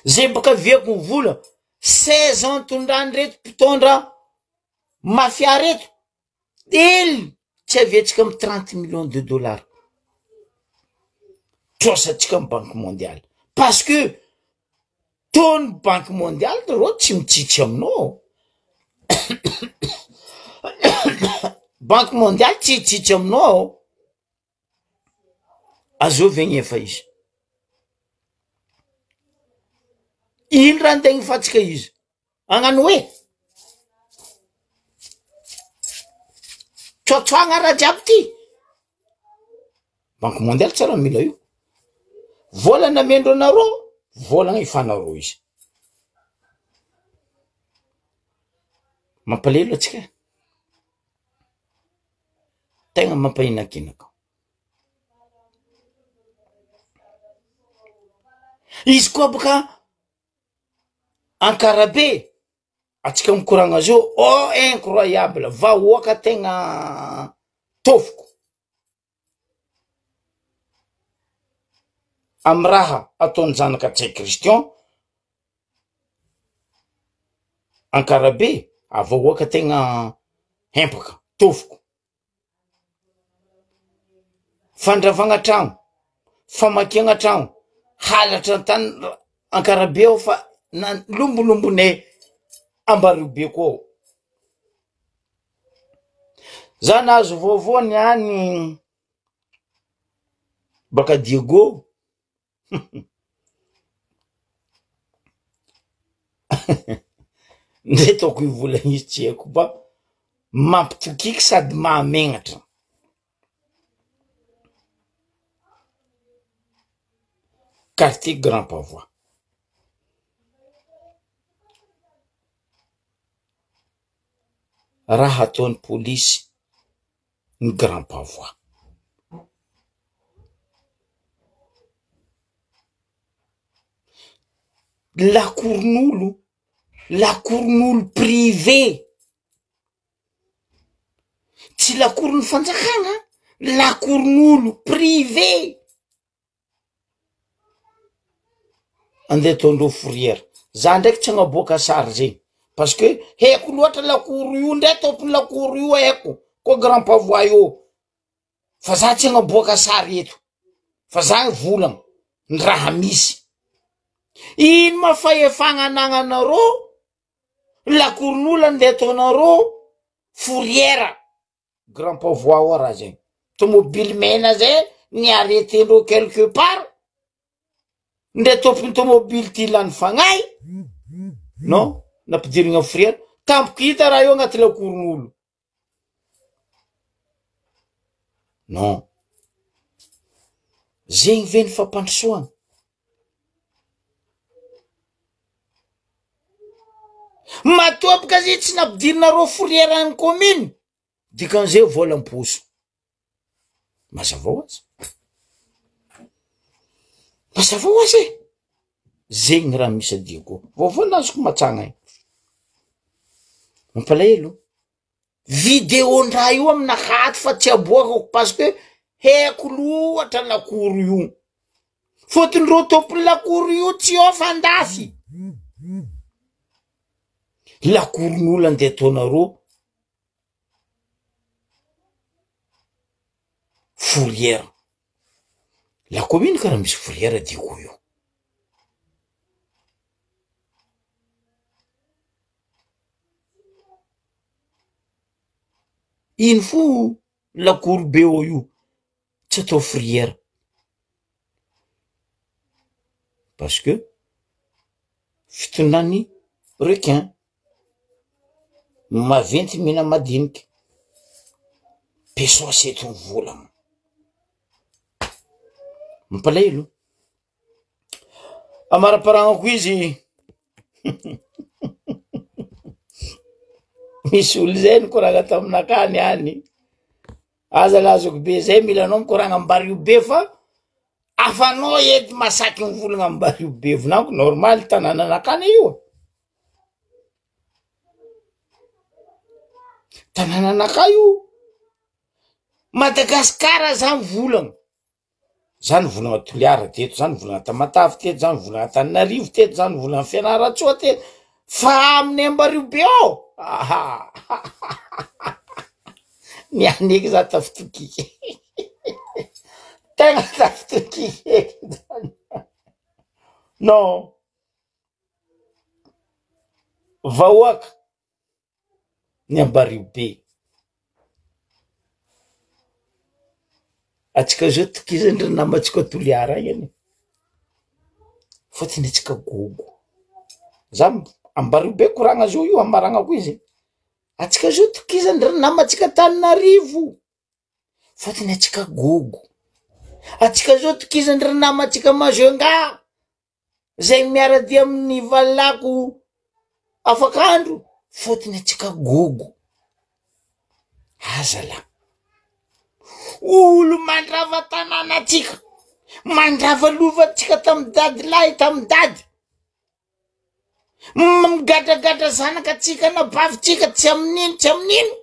zay baka viako vola 16 ans tondrany reto mpitondra mafia reto ely tsy aviatsika amy 30 millions $. Trosatsika amy banque mondiale parce que tony banque mondiale ro tsy mitsitsy aminao banque mondiale tsy mitsitsy aminao azovy egny efa izy ino raha antegny fatsika izy agnano hoe tsoatsoagna raha jiaby ty banque mondiale tsara mila io volana mendro anareo volagna ifanareo izy mampalelo atsika tegna mampahinankinaka izy koa boka Ankarabe atsika mikoragna azy io incroyable vahoaka tegna tofoko amy raha ataony zanaka Tsay Christian Ankarabe vahoaka tegna empaka tofoko fandravagna tragno famakiagna tragno halatra tany Ankarabe ao fa na lombolombonay Ambarobe koa za nahazo vaovao niany baka Diego ndre toko ivola izy tsy haiko ba mampitokiky sady mahamenatra quartier Grand Pavois raha ataony polisy ny Grand Pavois lakoron'olo privé tsy lakoron'ny fanjakana, lakoron'olo privé. Andeha ataondreo fourrière. Za ndraiky tsy agnaboaka sary zegny. Parce que haiko loatra lakoro io ndray tompony lakoro io haiko. Ko grand pavois io. Fa za tsy agnaboaka sary eto. Fa za volagna ny raha misy. Ino mafahefagna anagnanareo? Lakoron'olo andeha ataonareo fourrière. Grand pavois oa raha zegny. Tomobile mena zay ny arrêtendreo quelque part. Ndre tompony tomobile ty lany fagnay. Non, nampidirigna fourrière. Tampoko hita raha io agnaty lakoron'olo. Non. Zegny ve ny fampandrosoagna? Matopika zay tsy nampidirinareo fourrière any commune. Dikan'izay volam-poso. Mazava ho azy. Mazava ho azy. Zegny raha misy adiko. Vaovao nazoko matsagna iny. Mampalahelo. Vidéon-draha io amina haty fa tsy aboakako parce que haiko loatra lakoro io. Fotony reo tompony lakoro io tsy ao fandafy. Lakoron'olo andeha ataonareo fourrière. La commune karaha misy fourrière diko io. Ino fo lakoro be io tsy atao fourrière. Parce que fitondrany requin maventy mina madiniky. Peso aseto ny volagna. Mampalahelo. Amaraparagna ko izy. Misy olo zay nikoragna taminakany any. Aza lazako be zay mila anao mikoragna ambary io be fa afanao edy masaky ny volagna ambary io be. Vinako normal tanànanakany io. Tanànanakay io. Madagasikara zany volagna. Zany volagna Toliara teto, zany volagna Tamatavy teto, zany volagna Antananarivo teto, zany volagna Fianaratsoa teto. Fa amin'ny Ambaribe ao. Nianeky za tafitokiky. Tegna tafitokiky. Non. Vahoaka ny Ambaribe. Atsika zao tokizandry namantsika Toliara igny. Fotony atsika gogo. Za Ambaribe koragna zao io amaragna ko izy. Atsika zao tokizandry namantsika Antananarivo. Fotony atsika gogo. Atsika zao tokizandry namantsika Majunga. Zay miaradia amin'ny valako afakandro. Fotony atsika gogo. Azala. Olo mandrava tanànatsika. Mandrava lovantsika tamin'ny dady lahy tamin'ny dady. Migadragadra zanakatsika na bavitsika tsy amin'ino tsy amin'ino.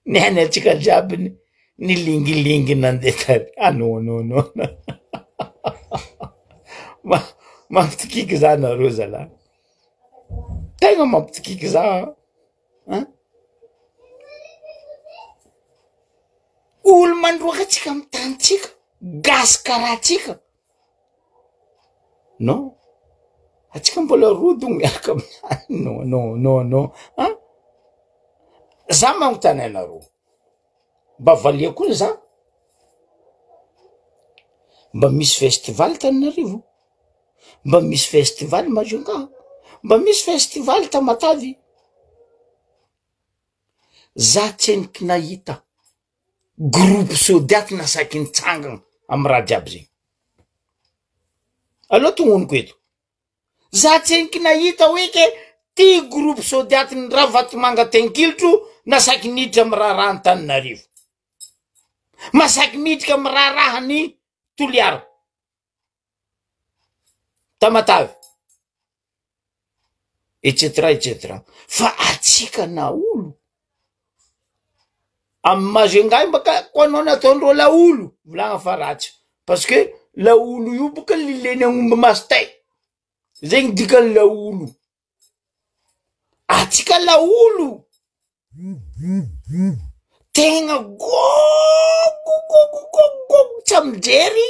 Niany atsika jiaby ny lingilingy nandeha tary. Ah non non non. Mampitokiky za nareo zala. Tegna mampitokiky za. Olo mandroaka atsika amin'ny tanitsika. Gasy karahatsika. Non. Atsika mbola rodogno miaraka amin'any. Non, non, non, non. Za manontany anareo. Mba valiako ny za. Mba misy festival Tananarivo. Mba misy festival Majunga. Mba misy festival Tamatavy. Za tseniky nahita groupe sodiaty nasaky nitsangana amin'ny raha jiaby zegny. Aloha tognoniko eto. Za tseniky nahita oeke ty groupe sodiaty ny raha Vatomanga Tenkilotro nasaky niditra amin'ny raharaha ny Tananarivo. Masaky miditra amin'ny raharaha ny Toliara. Tamatavy. etc. Fa atsika na olo am mazengay baka ko anao nataondreo laolo volagna fa ratsy parce que laolo io boka lileny agnomby masitay zegny dikany laolo atsika laolo tegna gogo tsy mijery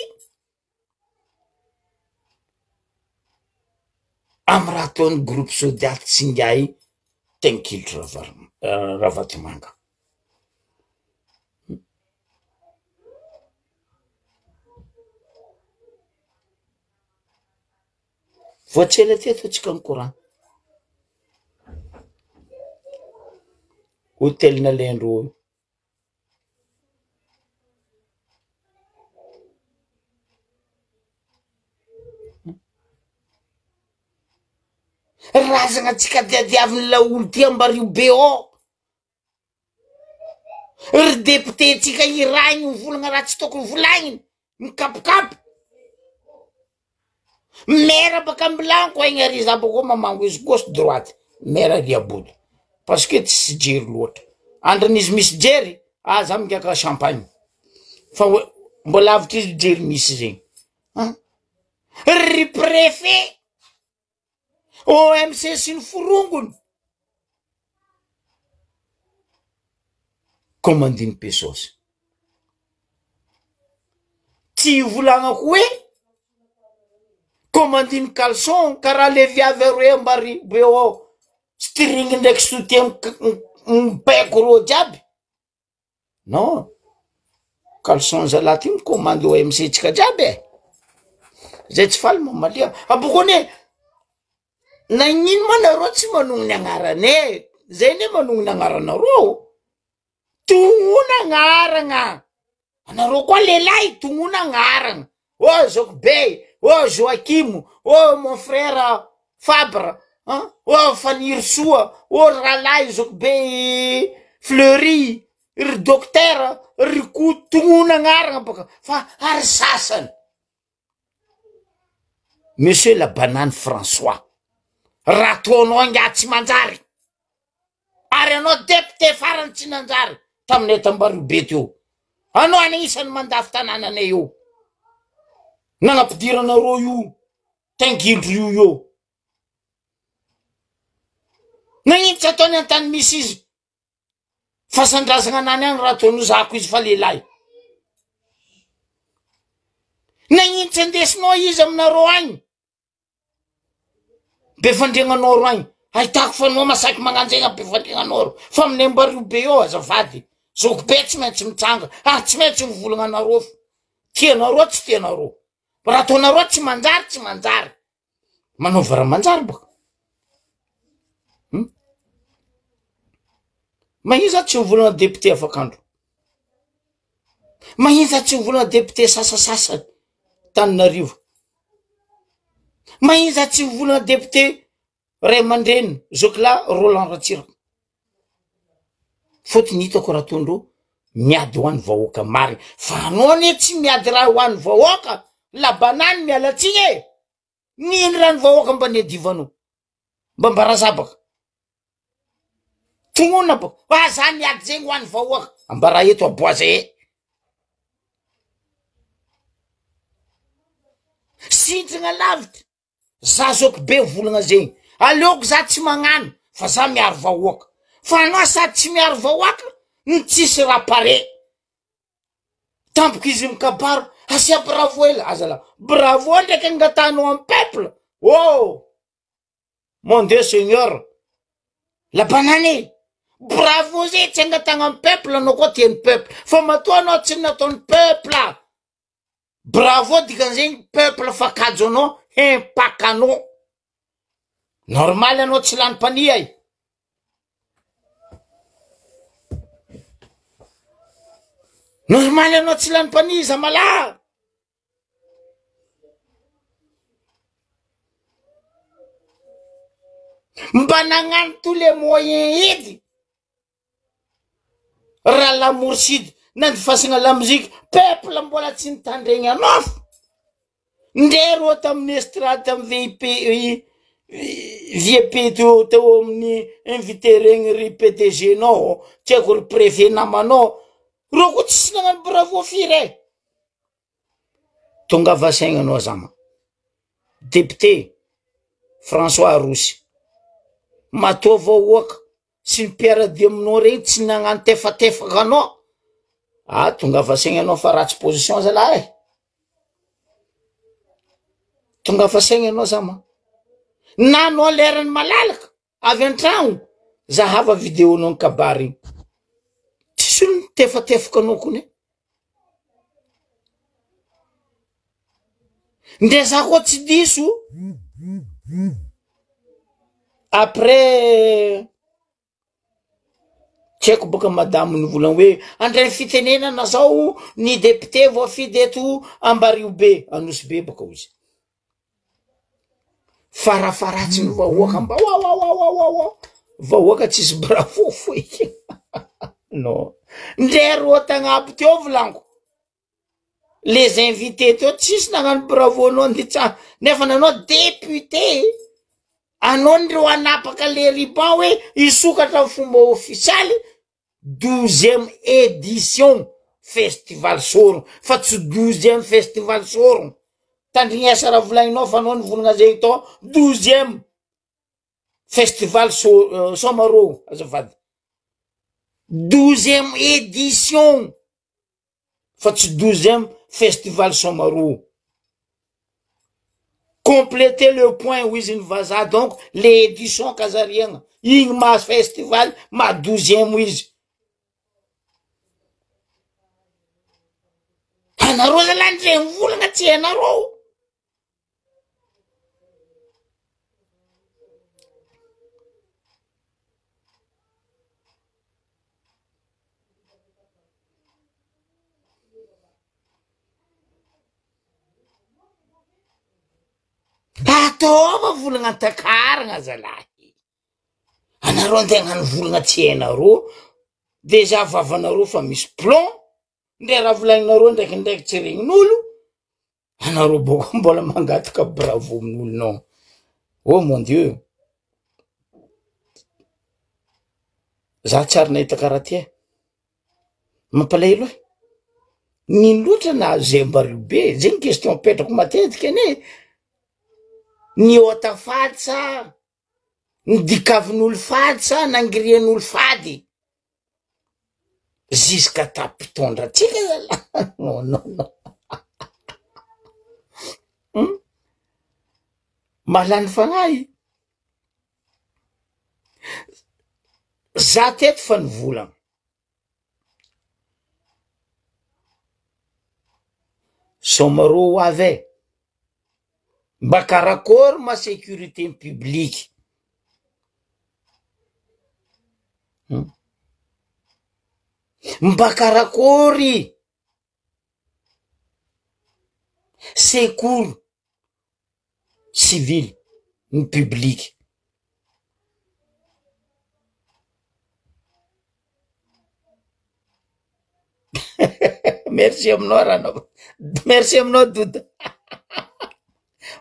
am raha ataony groupe Sodiaty Tsingahy tenkilitra Ravatomanga. Voatsela teto atsika mikorana hôtel nalaindreo razagna atsika diadiaviny laolo ty ambario BO ry député tsika iragny volagna raha tsy tokony volagniny mikapokapo mera baka ambilanko igny ary za bako mamango izy gauche droite mera riabodo parce que tsy jery loatra andran'izy misy jery za migaka champagne fa mbola lavitra izy jery misy zegny ry préfet OMC sy ny forongony commandine pesos tsy volagnako hoe commandine caleçon karaha le viavy aroe ambary BO string ndraiky soutien mipaiko ro jiaby non caleçon zalaty io commande OMC tsika jiaby zay tsy faly mamalia abokone nagnino manareo tsy manogny agnarane zay ne manogny agnaranareo tognono agnaragna anareo koa lelahy tognono agnaragna Zokbe Joachim mon frère Fabre Fanny Soa Ralahy Zokbe Fleury ry docteur ry ko tognono agnaragna baka fa ary sasany Monsieur la banane François raha ataonao anga tsy manjary ary anao député farany tsy nanjary taminay tambarobe teo anao anisany mandafy tanànanay io nagnapidiranareo io tengildro io nagnino tsy ataony an-tany misy izy fasandrazagna anany agny raha ataonao zako izy fa lelahy nagnino tsy andesinao izy aminareo agny be fandriagnanao agny ahitako fa anao masaky magnanjegna be fandriagnanao fa aminay ambarobe eo azafady Zokbe tsy maintsy mitsanga tsy maintsy mivolagna anareo tianareo tsy tianareo raha ataonareo tsy manjary manaova raha manjary baka mahiza tsy mivolagna député afakandro mahiza tsy mivolagna député sasasasany Tananarivo mahiza tsy mivolagna député Ray Aman-dreny Zokla Roland Ratsiraka fotony hitako raha ataondreo miady ho an'ny vahoaka marigny fa anao ane tsy miady raha ho an'ny vahoaka la banane mialatsiny e nino raha ny vahoaka mba niadivanao mba mbarazabaka tognona baka za miady zegny ho an'ny vahoaka ambara eto aboaza sintragna lavitra za Zokbe volagna zegny aleoko za tsy magnano fa za miaro vahoaka fa anao sady tsy miaro vahoaka ny tsisy raha pare tampoka izy mikabaro asia bravo ela azala bravo ndraiky angatanao amin'ny peuple mon Dieu Seigneur la banane bravo zay tsy angatagna amin'ny peuple anao koa tian'ny peuple fa matoa anao tsy nataon'ny peuple bravo dikan'zegny peuple fa kajo anao impakanao normal anao tsy lanim-pania normal anao tsy lanim-pania zamala mba nagnano tous les moyens edy raha la morside nandifasagna la muzika peuple mbola tsy nitandregny anao ndrero tamin'ny estrade tamin'ny viepito teo amin'ny invité regny ry PDG nao tiako ry préfet namanao ro ko tsy nagnano bravo firy tonga vasainganao zama député François Rosy matoa vahoaka sy mpiaradia aminao regny tsy nagnano tefatefaka anao tonga vasainganao fa ratsy position zalahy tonga vasainganao zama na anao lerany malalaka avy an-tragno zahava vidéo nao kabary tsisy olo tefatefaka anao kony ndesa ko tsy diso après tiako boka madame nivolagna hoe andray fitenenana zao ny député voafidy eto Ambaribe Anosy be boka ozy farafaratsy ny vahoaka mba vahoaka tsisy bravo foi non ndero tagnaby teo volanko les invités teo tsisy nagnano bravo anao nditsa nefa nanao député anao ndreo anapaka le riban hoe isokatra fomba officialy 12e édition festival Soron fa tsy 12e festival Soron tandrignesa raha volagninao fa anao nivolagna zegny to 12e festival Somaro azafady 12e édition fa tsy 12e festival Somaro compléter le point où ils vaza donc les éditions kazariana igny ma festival ma 12e izy anaro zalandre mivolagna tsy anaro atova volagna takaragna zalahy anaro antegna volagna tsy hainaro déjà vavanaro fa misy plomb ndre raha volagninaro ndraikindraiky tsy regnin'olo anaro boko mbola mangataka bravo amin'olo non oh mon dieu za tsary nahita karaha ty mampalahelo nino loatra na zay Ambaribe zegny question petrako matetika ane ny ota fady sa ny dikavin'olo fady sa nangirian'olo fady jusqu'à tapitondra tsika zala non malany fagnahy za teto fa nivolagna Somaro avy mba karakory ma sécurité publique mba karakory secours civil ny public merci aminao ranao merci aminao Douda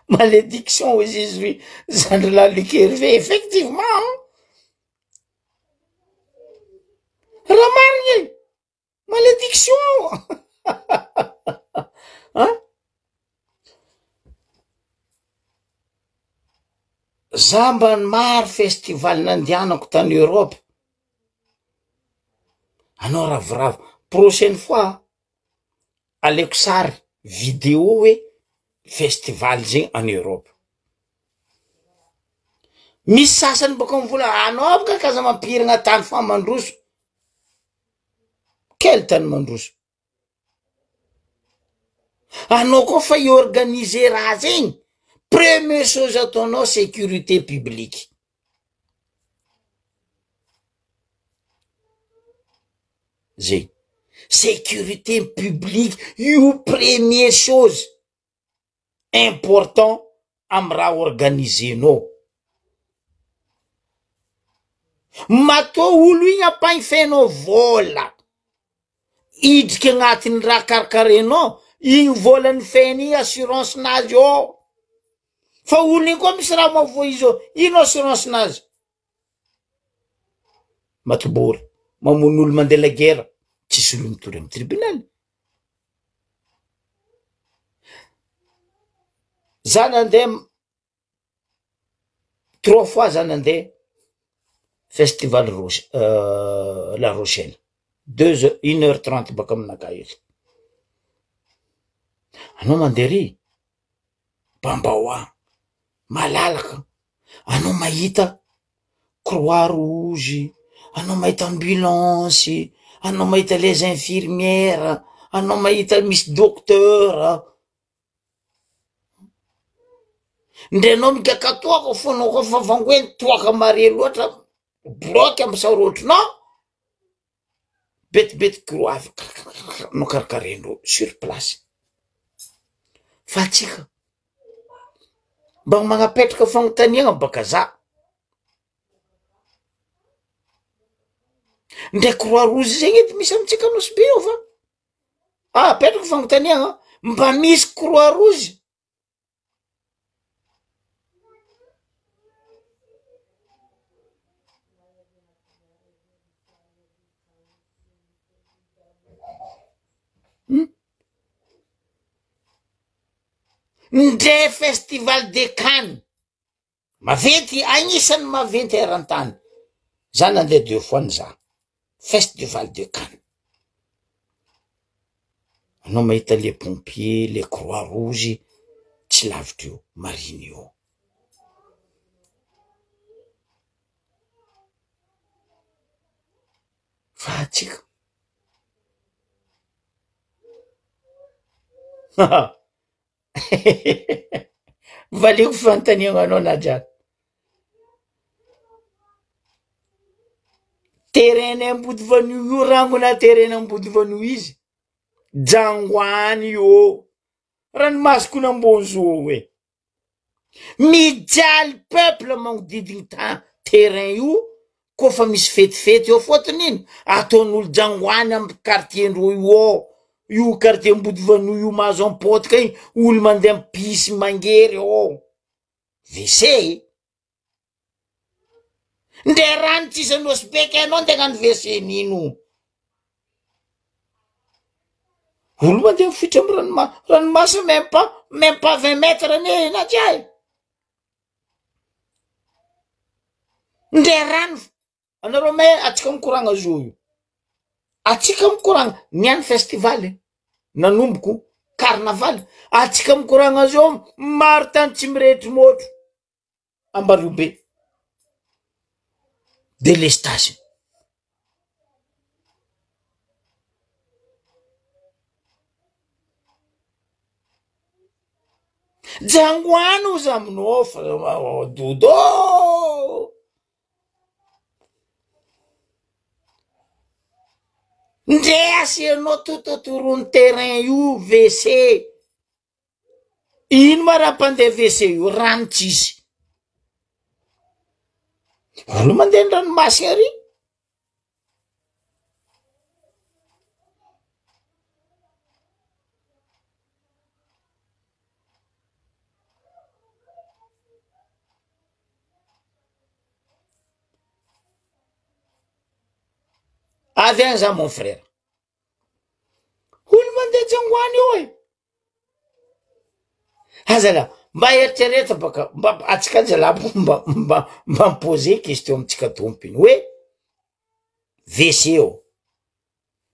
malédiction aux Jésus Zandre la Lukervé effectivement remarque malédiction hein zamba maro festival nandianako tany Europe anao ravoravo prochaine fois aleko sary vidéo hoe festival zegny en Europe misy sasany baka mivola anao baka kaza mampiragna tany fa mandroso quel tany mandroso anao koa fa iorganiser raha zegny première chose ataonao sécurité publique zay sécurité publique io première chose important am raha organisenao mato olo igny ampagnifenao vola idriky agnatiny raha karakarenao igny vola ny feny assurance nazy ao fa olony koa misy raha mavoa izy io, ino assurance nazy matobory mamono olo mandeha la guerre tsisy olo mitory amy tribunal. Za nandeha 3 fois za nandeha festival La Rochelle 1h30 baka aminaka eto. Anao mandeha ry Bambaoa malalaka, anao mahita Croix Rouge, anao mahita ambulance, anao mahita les infirmières, anao mahita misy docteur. Ndre anao migaka toaka fonao koa fa vangoeny toaka mare loatra bloc amy saorotrinao betibety kiroavy no karakarendro sur place. Fa atsika mba magnapetraka fagnotaniana baka za ndre Croix Rouge zegny edy misy amitsika nosby io fa apetraka fagnotaniana mba misy Croix Rouge ndre festival de Cannes maventy, agnisan'ny maventy eran-tany. Za nandeha 2 fois za festival de Cannes. Anao mahita les pompiers, les Croix Rouge tsy lavitra io, mariny io. Fa atsika valiko fantaniana anao nadraka terrain ambody vanio io rangona terrain ambody vanio izy Jangoany io ranomasoko nambonzo hoe mijaly peuple magnodidiny terrain io kofa misy fetifety eo fotony iny ataon'olo Jangoany amy quartier-ndro io quartier ambody vanio io mahazo ampotika igny olo mandeha pisy mangery WC nde rano tsisy anosbeky anao ndegnano WC nino olo mandeha mifitra amy ranomasa même pas 20 mètres ne natriay nde rano anareo me atsika mikoragna zo io atsika mikoragna niany festival nanomboko carnaval atsika mikoragna zo maro tany tsy miretry motro Ambariobe délestation Jangoany ozy aminao fa dodo ndre asianao tototorony terrain io WC ino ma raha mpandeha WC io rano tsisy olo mandeha ranomasina ary avy any za mon frère olo mandeha Jangoany io azala mba eritreretra baka mba atsika jalabo mba mposer question amitsika tompiny hoe WC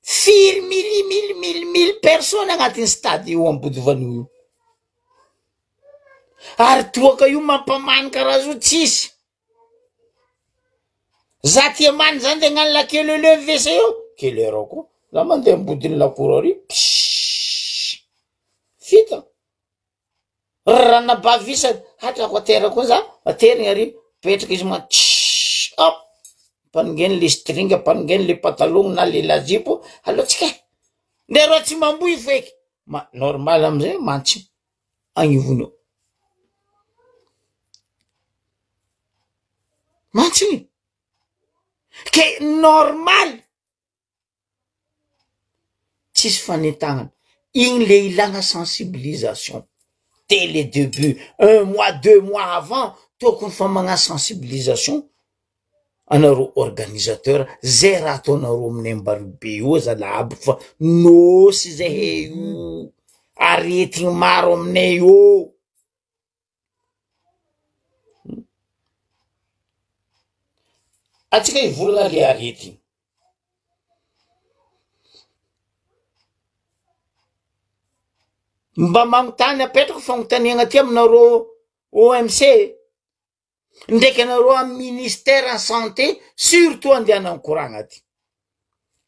firy mille personnes agnatin'ny stade io ambody vanio io ary toaka io mampamanika raha zo tsisy za tia many zany de gnano lakelele WC io kelera koa za mandeha ambodiny lakoro ary fita rana bavisa hatrako atera koa za aterigna ary petraka izy ma hop paningeny le string paningeny le pantalon na le lajipo alotsika nde ro tsy mamboy feky ma normal amizay mantsy agnivony mantsy ke normal tsisy fanentagna igny le ilagna sensibilisation dès le début, 1 mois, 2 mois avant, tokony fa magna sensibilisation anareo organisateur zay raha ataonareo amin'ny ambaribe io zalahy fa nosy zay io aretigny maro aminay io atsika hivolagna le aretigny mba magnontany apetrako fagnontaniagna ty aminareo OMC ndraiky anareo amy ministère en santé surtout andehanany koragna ty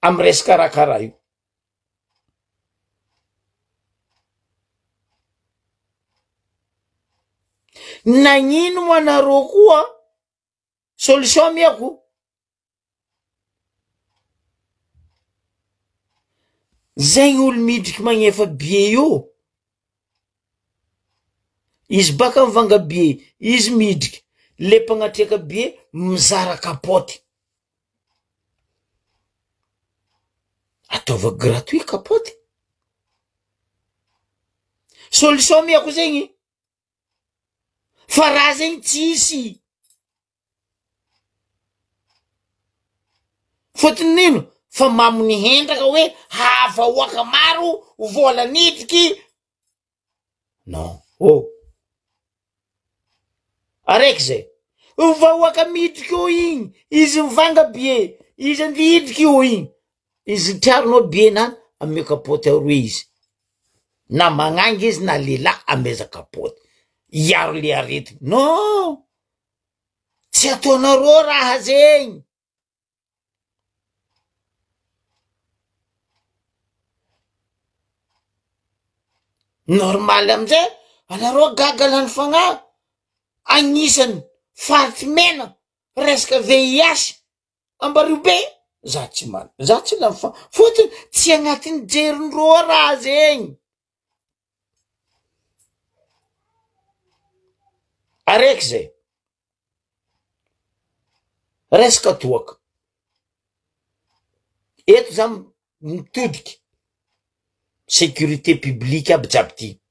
amy resaka raha io nagnino mo anareo koa solution miako zay olo midriky magnefa bie io izy baka mivanga bie izy midriky le mpagnatriaka bie mizara kapoty ataova gratuit kapoty solution miako zegny fa raha zegny tsisy fotony nino fa mamony hendraka hoe havahoaka maro vola nidriky non araiky zay vahoaka midriky io igny izy mivanga bie izy andidriky io igny izy triaronao bie nany ame kapoty aroe izy na magnangy izy na lela ameza kapoty iaro le arety non tsy ataonareo raha zegny normal amizay anareo gagalany fagna agnisany faritry mena resaka VIH ambaribe za tsy mana za tsy lafa fotony tsy agnatin'ny jerindreo raha zegny araiky zay resaka toaka eto za mitodiky sécurité publique aby jiaby ty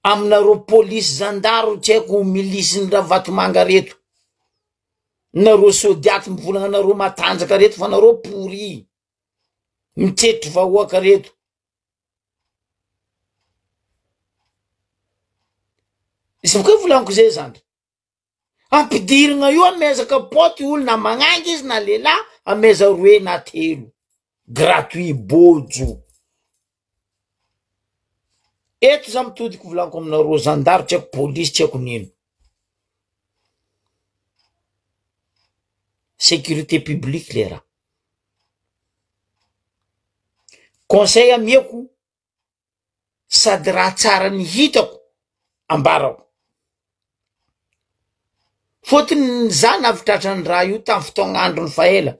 aminareo polisy zandaro tsy haiko milisiny raha vatomanga reto nareo sodiaty mivolagna anareo matanjaka reto fa nareo pourri mitsetry vahoaka reto izy boka volaniko zay zandry ampidirigna io ameza kapoty olo na magnangy izy na lehilahy ameza roe na telo gratuit bojo eto za mitodiky volaniko aminareo zandaro tsy haiko polisy tsy haiko nino sécurité publique le raha conseil amiako sady raha tsara ny hitako ambarako fotony za navitratrany raha io tamy fotoagn'andro ny faela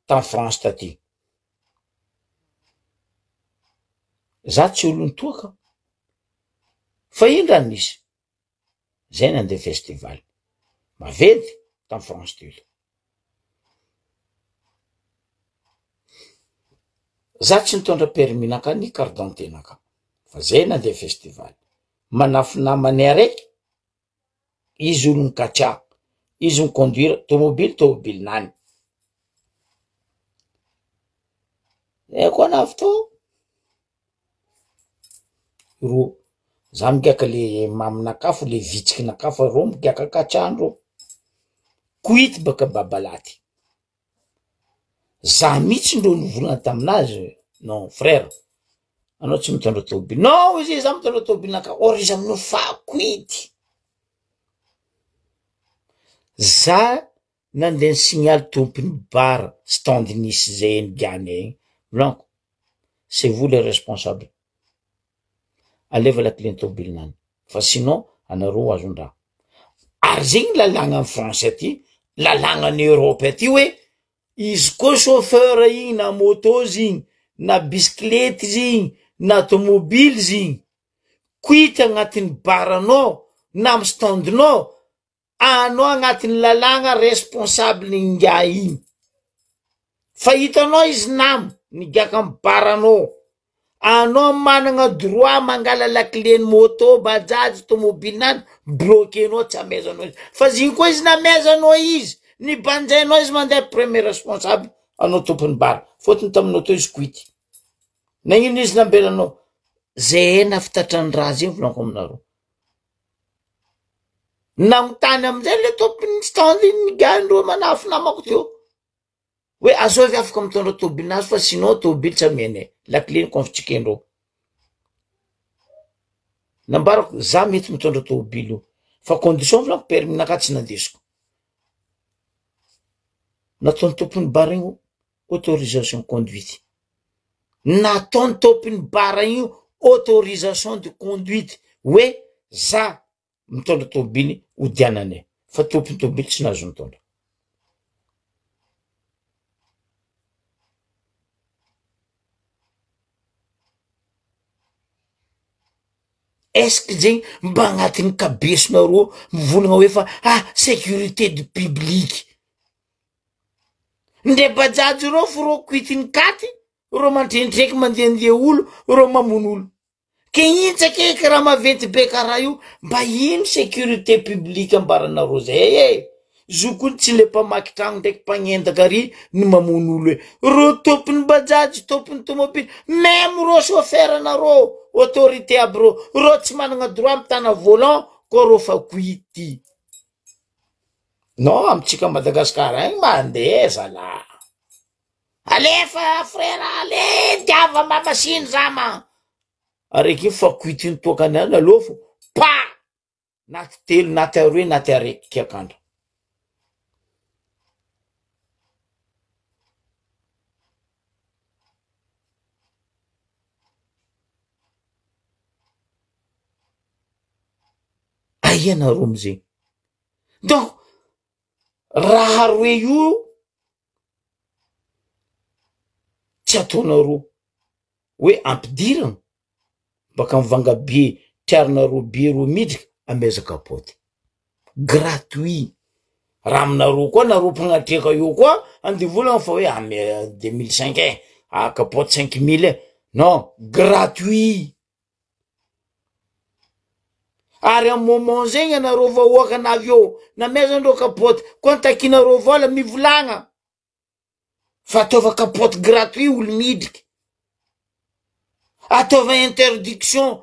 tamy France taty za tsy olo nitoaka fa indra nisy zay nandeha festival mavedy tamy France tyle za tsy nitondra permis-naka ny carte d'identité-naka fa zay nandeha festival manafy namany araiky izy olo nikatria izy miconduire tomobile nany koa navy to ro za migaka le maminakafo le vitsiky nakafa ro migaka katrandro kuity baka babalaty za mitsy ndro nivolana taminazy non frère anao tsy mitondra tomobile non izy za mitondra tomobile naka or izy aminao fa kuity za nandeha signaly tompony bar stand nisy zay nigany blanco c'est vous les responsables aleva la client tomobile nany fa sinon anareo azon-draha ary zegny lalagna amy français aty lalagna ny Europe aty hoe izy koa chauffeur igny na moto zigny na bisikilety zigny na tomobile zigny kuity agnatin'ny baranao na amy standinao anao agnatin'ny lalagna responsable ninga igny fa hitanao izy namo nigaka amy baranao anao managna droit mangala la clé moto bajaj tomobile bloquenao tsy amezanao izy fa ziny koa izy namezanao izy ny banjainao izy mandeha premier responsable anao tompony bara fotony taminao to izy quity nagnino izy nambelanao zay nafitatran'ny raha ziny volanko aminareo nagnontany amizay le tompony stand migandreo manafo namako teo hoe azovy afaka mitondra tobily nazy fa sinon tobily tsy amene la clé ny konfitikendreo nambarako za mety mitondra tobily io fa condition volanko permis naka tsy nandesiko nataony tompony bara io autorisation conduite nataony tompony bara io autorisation de conduite hoe za mitondra tobily odianane fa tompony tobily tsy nazo mitondra est-ce que zegny mba agnatin'ny kabesonareo mivolagna hoe fa sécurité du public nde bajajo reo fo ro quitiny katy ro mandrendreky mandehandeha olo ro mamono olo ke intsake raha maventy be karaha io mba ino sécurité publique ambaranareo zay zokony tsy le mpamaky tragno ndraiky mpagnendaka ary ny mamono olo ro tompony bajajo tompony tomobily même ro chauffeur nareo autorité aby ro tsy managna droit mitana volant ko ro fa quity non amitsika Madagasikara agny mandeha zala alefa frère ale diava mamasiny zama araiky fa quity ny tokany any alofo pa naty telo naty aroe naty araiky kiakandro aianareo amizay donc raha roe io tsy ataonareo hoe ampidirana baka mivanga be tiarinareo be ro midrika ameza kapoty gratuit raha aminareo koa nareo mpagnatreka io koa andivolagna fa hoe ame 2005 kapoty 5000 non gratuit ary am moment zegny anareo vahoaka navyo namezandreo kapoty koa ntakinareo vola mivolagna fa ataova kapoty gratuit olo midriky ataova interdiction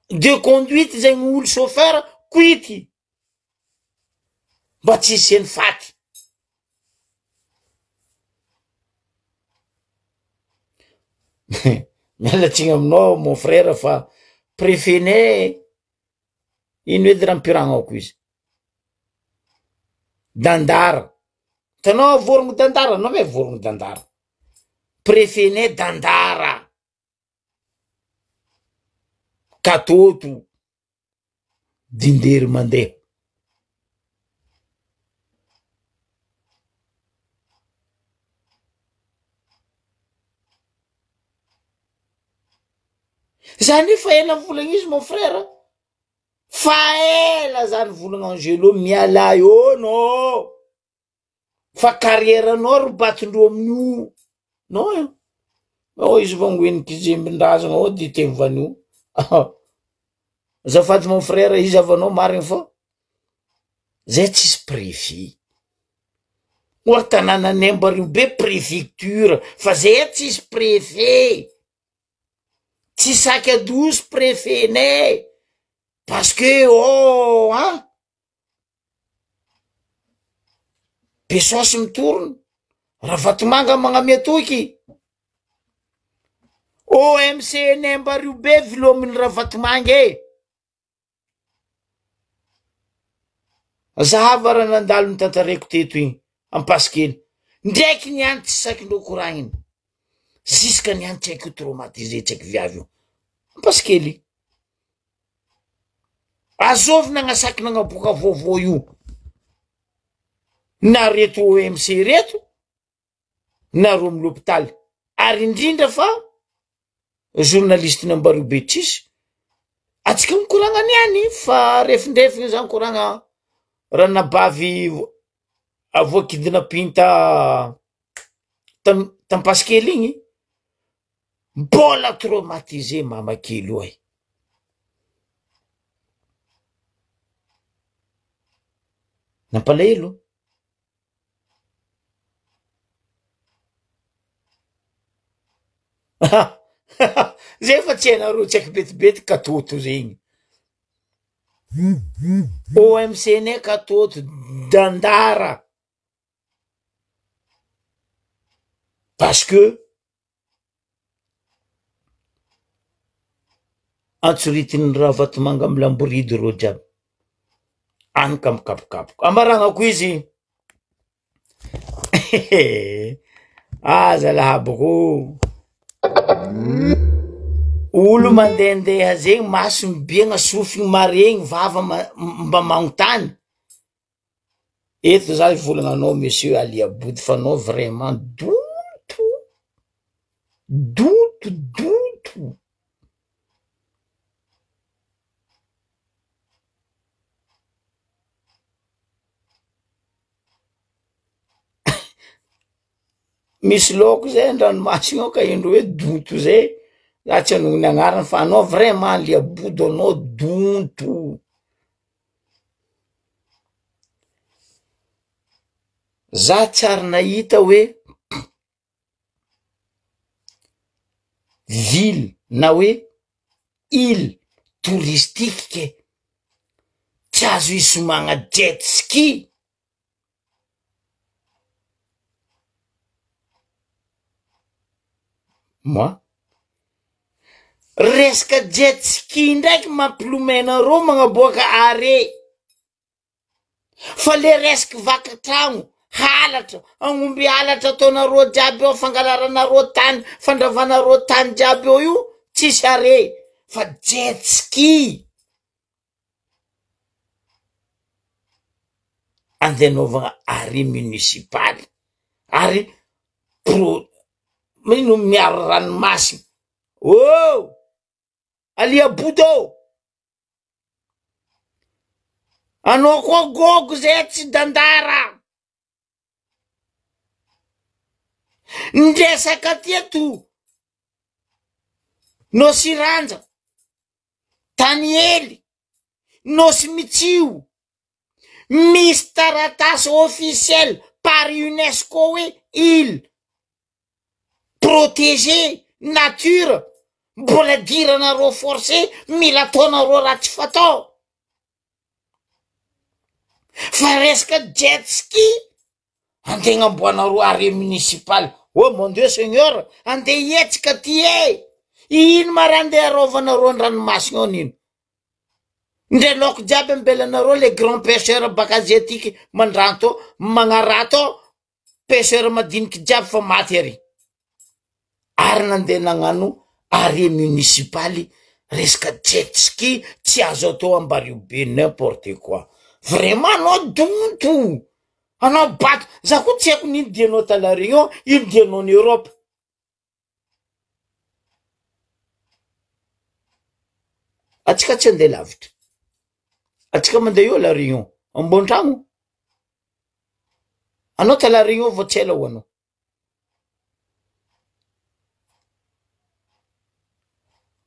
de conduite zegny olo chauffeur quity mba tsy isiany faty mialatsigny aminao mon frère fa préfet-nay ino edy raha mipiragnako izy dandara tanao vorogno dandara anao me vorogno dandara préfet-nay dandara katoto dindery mandeha zany fa ela volagna izy mon frère fa ela zany volagna Angelo miala io no fa carrière anao ro batindreo amin'io non izy vangoeniky izy mbindrazagna ao dite vanio zafady mon frère izy avanao marigny fa zay tsisy préfet oa tanàna Nembario be préfecture fa zay tsisy préfet tsy saky a 12 préfet nay parce que pesosy mitorona raha vatomanga magnamia toky OMC Nembario be vilominy raha vatomanga zahava raha nandalo ny tantareko teto igny ampasikely ndraiky niany tsy sakindreo koragniny ziska niany tsy haiko traumatisé tsy haiko viavy io ampasikely azovy nagnasaky nagnaboaka vaovao io na reto OMC reto na ro amy l'hôpital ary indrindra fa journaliste Nembario be tsisy atsika mikoragna niany fa refindrefigny zany koragna raha nabavy avoakidina pinta tampasikely igny mbola traumatisé mamakely oay. Nampalahelo. Zay fa tsy hainareo tsy haiko betibety katoto zegny. OMC ne katoto dandara. Parce que antsoritiny raha vatomanga amy lamboridy ro jiaby. Any ka mikapokapoko. Ambaragna ko izy. Aza lahaboko. Olo mandendeha zegny maso mibiagna sofigny maregny vava mba magnontany. Eto za volagna monsieur Ali Abody fa anao vraiment doto. Misy loko zay andranomasina ao ka indro hoe doto zay. Za tsy anogny agnarany fa anao vraiment Ali Abody anao donto. Za tsary nahita hoe ville na hoe île touristique ke tsy azo isomagna jet ski. Moi resaka jet ski ndraiky mampilomena magnaboaka are. Fa le resaky vakatragno halatra agnomby halatra ataonareo jiaby ao fangalaranareo tany fandravanareo tany jiaby ao io tsisy are fa jet ski andehanaovagna are municipaly ary mino miaro ranomasina. Oh Ali Abody anao koa gogo zay tsy dandara. Ndresaka teto Nosy Ranja, Daniely, Nosy Mitsio, misy taratasy officiel par UNESCO hoe île protégée nature. Mbola diranareo forcé mila ataonareo raha tsy fatao. Fa resaka jet ski andegna amboanareo are municipal. Oh mon Dieu Seigneur, ande hietsika ty ino mara andeha arovanareo andranomasina ao nino. Ndre loko jiaby ambelanareo le grand pêcheur baka asiatique mandranto magnarato pêcheur madiniky jiaby fa maty ary. Ary nandeha nagnano are municipaly resaka jet ski tsy azo atao ambario be n'importe quoi. Vraiment anao donto. Anao bato. Za koa tsy haiko nino dianao talarigno, ino dianao en Europe. Atsika tsy andeha lavitra. Atsika mandeha eo la Réunion. Ambon-tragno. Anao talarigno vao tsy ela ho anao.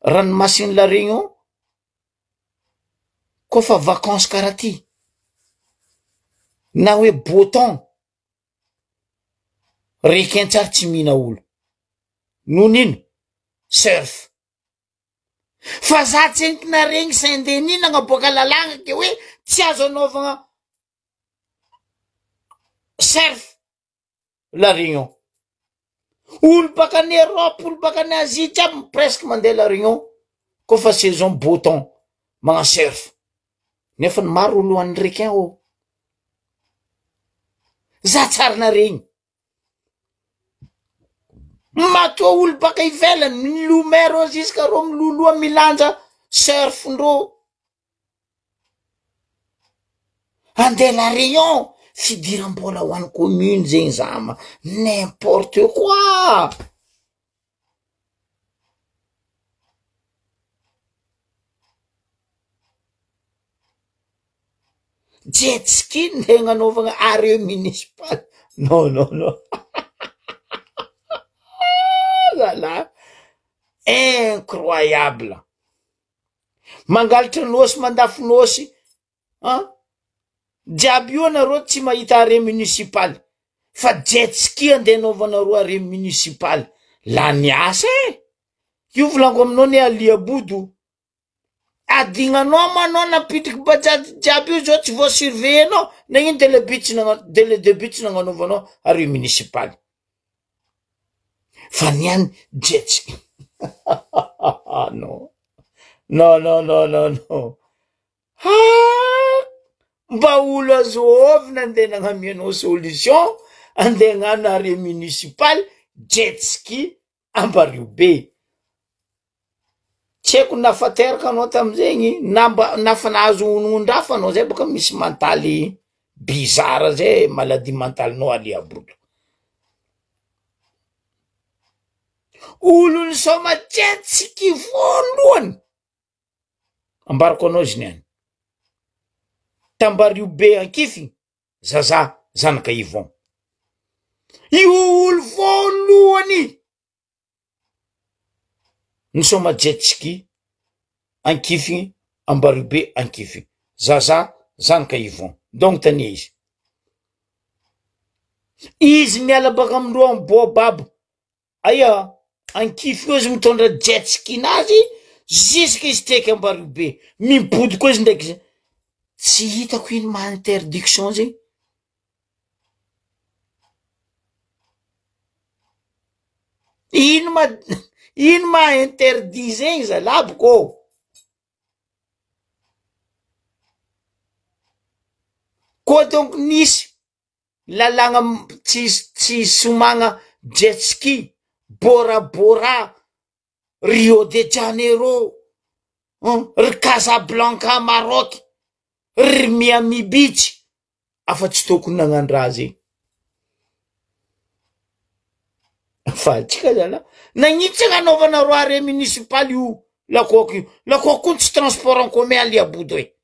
Ranomasiny la Réunion kofa vacances karaha ty na hoe beau temps rekin-tsary tsy mihina olo noho nino surf. Fa za tsy enkina regny Saint-Denis nagnaboaka lalagna ke hoe tsy azo anaovagna surf la Réunion. Olo baka ny Europe, olo baka ny Asie jiaby presque mandeha la Réunion kofa saison beau temps magna surf. Nefa ny maro olo an'ny requin ao. Za tsarina regny. Matoa olo baka ivelany milomero ziska ro miloloa milanja surf ndro. Andeha la Réunion fidiram-bola ho an'ny commune zegny zama n'importe quoi. Jet ski ndeha gnanaovagna are municipal. Non. Là. incroyable. Mangalatra nosy mandafy nosy, jiaby io anareo tsy mahita arrêt municipal, fa jet ski andeha anaovanareo arrêt municipal. La niasa io volango aminao ne Aliabodo. Adignanao manao napitriky bajaty jiaby io zao tsy vo surveiller anao, na ino dele debut nagnanovanao arrêt municipal. Fa niany jet ski. Non. Mba olo azovina andeha nagnamianao solution, andeha hagnano arrêt municipal jet ski Ambaribe. Tsy haiko nafateraka anao tamizegny, nafa nahazo onondrafa anao zay baka misy mantaly bizarre zay, maladie mentalinao Aliabodo. Olo nisoma jet ski voalohany ambarako anao izy niany Tambaribe Ankify, zaza zanaka Yvon. Io olo voalohany nisoma jet ski Ankify, Ambaribe Ankify, zaza zanaka Yvon. Donc tania izy miala baka amindreo Baobab, aya Ankify izy mitondra jet ski nazy jusque izy teky Ambaribe, mibody koa izy ndraiky. Tsy hitako ino ma interdiction zegny. Ino ma interdit zegny zalaboko. Koa donc nisy lalagna tsy somagna jet ski Bora Bora, Rio de Janeiro, Casablanca Maroc, Miami Beach, afa tsy tokony nagnano raha zegny. Fa tsika zala nagnitsy anaovana roa arrêt municipal io lakoko io. Lakoko tsy transport en commun Aliabodo e.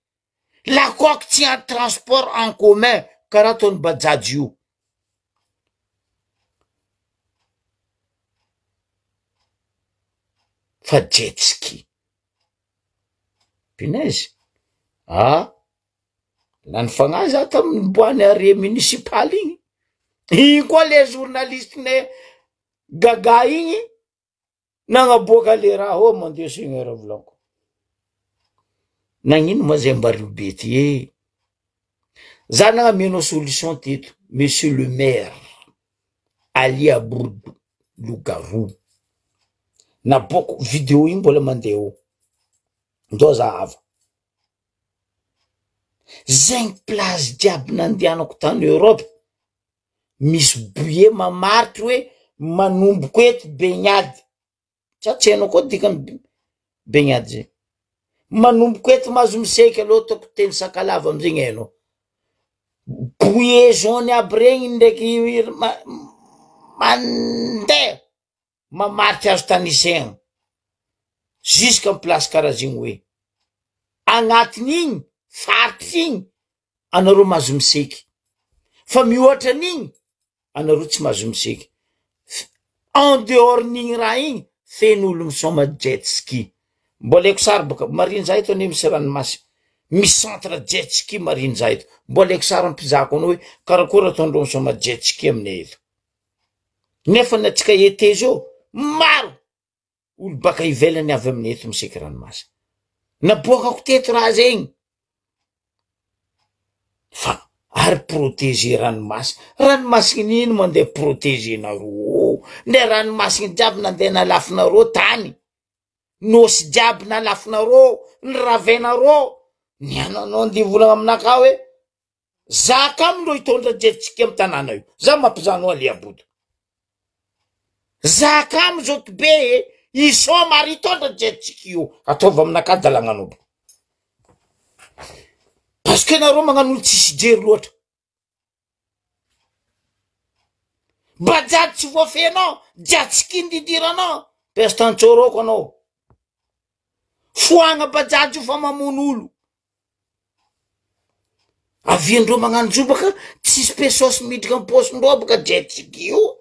Lakoko tsy en transport en commun karaha tony bajaj io. Fa jet ski. Punaise. Lany fagnahy za tamin'ny boany arrêt municipal igny. Igny koa le journaliste ne gaga igny nagnaboaka le raha. Oh mon Dieu Seigneur volanko. Nagnino ma zay Ambaribe ty za nagnamianao solution teto, monsieur le maire Aliabodo Lougarou. Naboko vidéo igny mbola mandeha eo. Ndo zahava. Zegny place jiaby nandehanako tany Europe, misy bouet mamaritry hoe manomboka eto baignade. Tsy hainao koa dikany baignade zay. Manomboka eto mahazo miseky aloha toko teny Sakalava amizegny hainao. Bouet jaune aby regny ndraiky mandeha mamaritry azo tanisegna jusqu'à en place karazigny hoe agnatin'igny faritry igny anareo mahazo miseky, fa mihoatra n'igny anareo tsy mahazo miseky. En dehors n'igny raha igny feno olo misoma jet ski. Mbola eko sary baka mariny zay to ne misy ranomasy, misy centre jet ski mariny zay to. Mbola eko sary ampizako anao hoe karakory ataondreo misoma jet ski aminay eto. Nefa natsika été zao maro olo baka ivelany avy aminay eto miseky ranomasy. Naboakako teto raha zegny. Fa ary protéger ranomasy. Ranomasigny ino mandeha protéger nareo? Nde ranomasigny jiaby nandeha nalafinareo tany. Nosy jiaby nalafinareo, niravenareo. Niananao andeha volagna aminaka hoe zaka amindreo hitondra jet ski amin'ny tanàna io. Za mampizanao Aliabodo. Zaka amy zao be isoma ary hitondra jet ski io. Ataova aminaka dalagnanao. Parce que nareo magnano tsisy jery loatra. Bajaj tsy voafenao, jet ski ndidiranao, pestantsôroko anao. Foagna bajaj io fa mamono olo. Aviandreo magnano zo baka tsisy pesosy midika amin'ny posindreo baka jet ski io.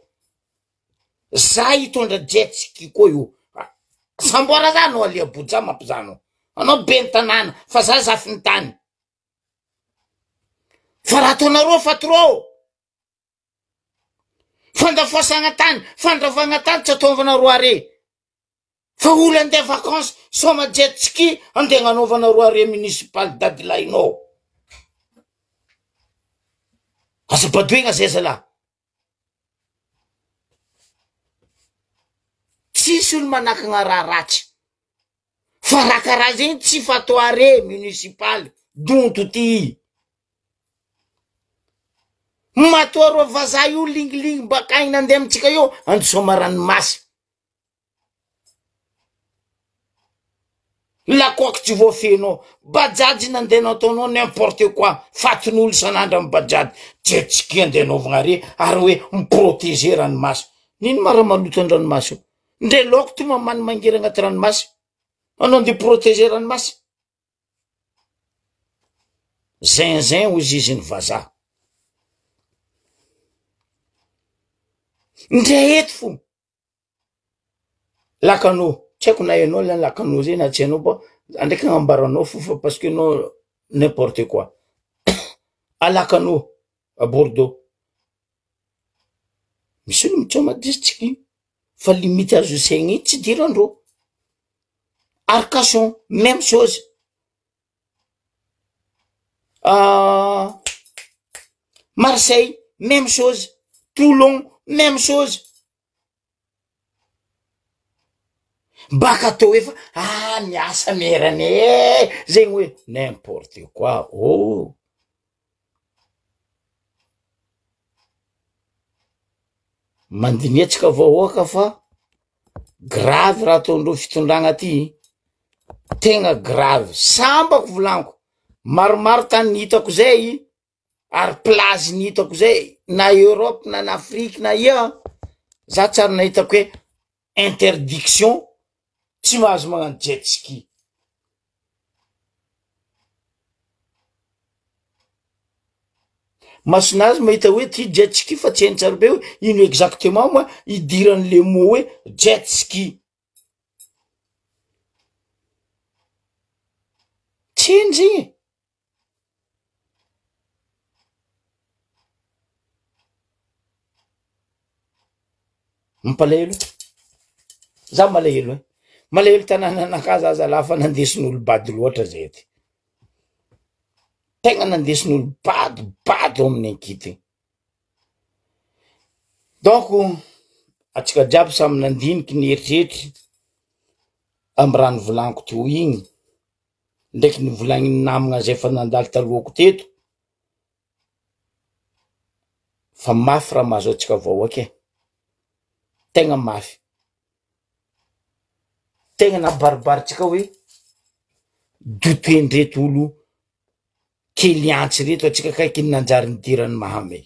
Za hitondra jet ski koa io. samboara zany no alia boja mampizano anao be ny tanàna fa za zafy ny tany fa raha ataonareo fatoro fandafosagna tany fandravagna tany tsy ataovana roa are fa olo andeha vacances soma jet ski andeha gnanaovana roa are municipal dadilahinao asa badoigna zay zalahy tsisy olo manakagna raha ratsy fa raha karaha zegny tsy fatao are municipal donto ty matoa ro vazaha io lingilingy bakaigny nandeha amitsika io andosoma ranomasy lakoaky tsy voafenao bajady nandeha nataonao n'importe quoi fatin'olo sanandra amy bajady jetski andeha naovagna re ary hoe miproteger ranomasy nino mara maloto any ranomasy io ndre laoko ty mamany mangery agnaty ranomasy anao nde proteger ranomasy zinzin ozy izy ny vazaha ndre eto fo lakanao tsy haiko na hainao la lakanao zay na tsy hainao ba andraiky agnambaranao fo fa parce que anao n'importe quoi alakanao à Bordeaux misy olo mitsoma district fa limite azo saigny tsy dirandreo Arcachon même chose Marseille même chose Toulon même chose baka atao efa miasa merane zegny hoe n'importe quoi oh mandiniatsika vahoaka fa grave raha ataondreo fitondragna ty tegna grave sambako volaniko maromaro tany ny hitako zay ary plazy ny hitako zay na Europe na Afrique na ia za tsary nahitako hoe interdiction tsy mahazo magnano jet ski masonazy mahita hoe ty jet ski fa tsy hainy tsara be hoe ino exactement moa idiran'le mot hoe jet ski tsy hainy zegny mipalahelo za malahelo malahelo tanànanakahy za zalahy fa nandesin'olo bady loatra zay ty tegna nandesin'olo bado amin'ny ankity donc atsika jiaby samy nandiniky ny eritreritry amy raha nivolaniko to igny ndraiky nivolagny namagna zay fa nandalo talohako teto fa mafy raha mahazo atsika vahoaky tegna mafy tegna nabaribaritsika hoe dotendreto olo kely antsy reto atsika kaiky nanjary nidirany mahamay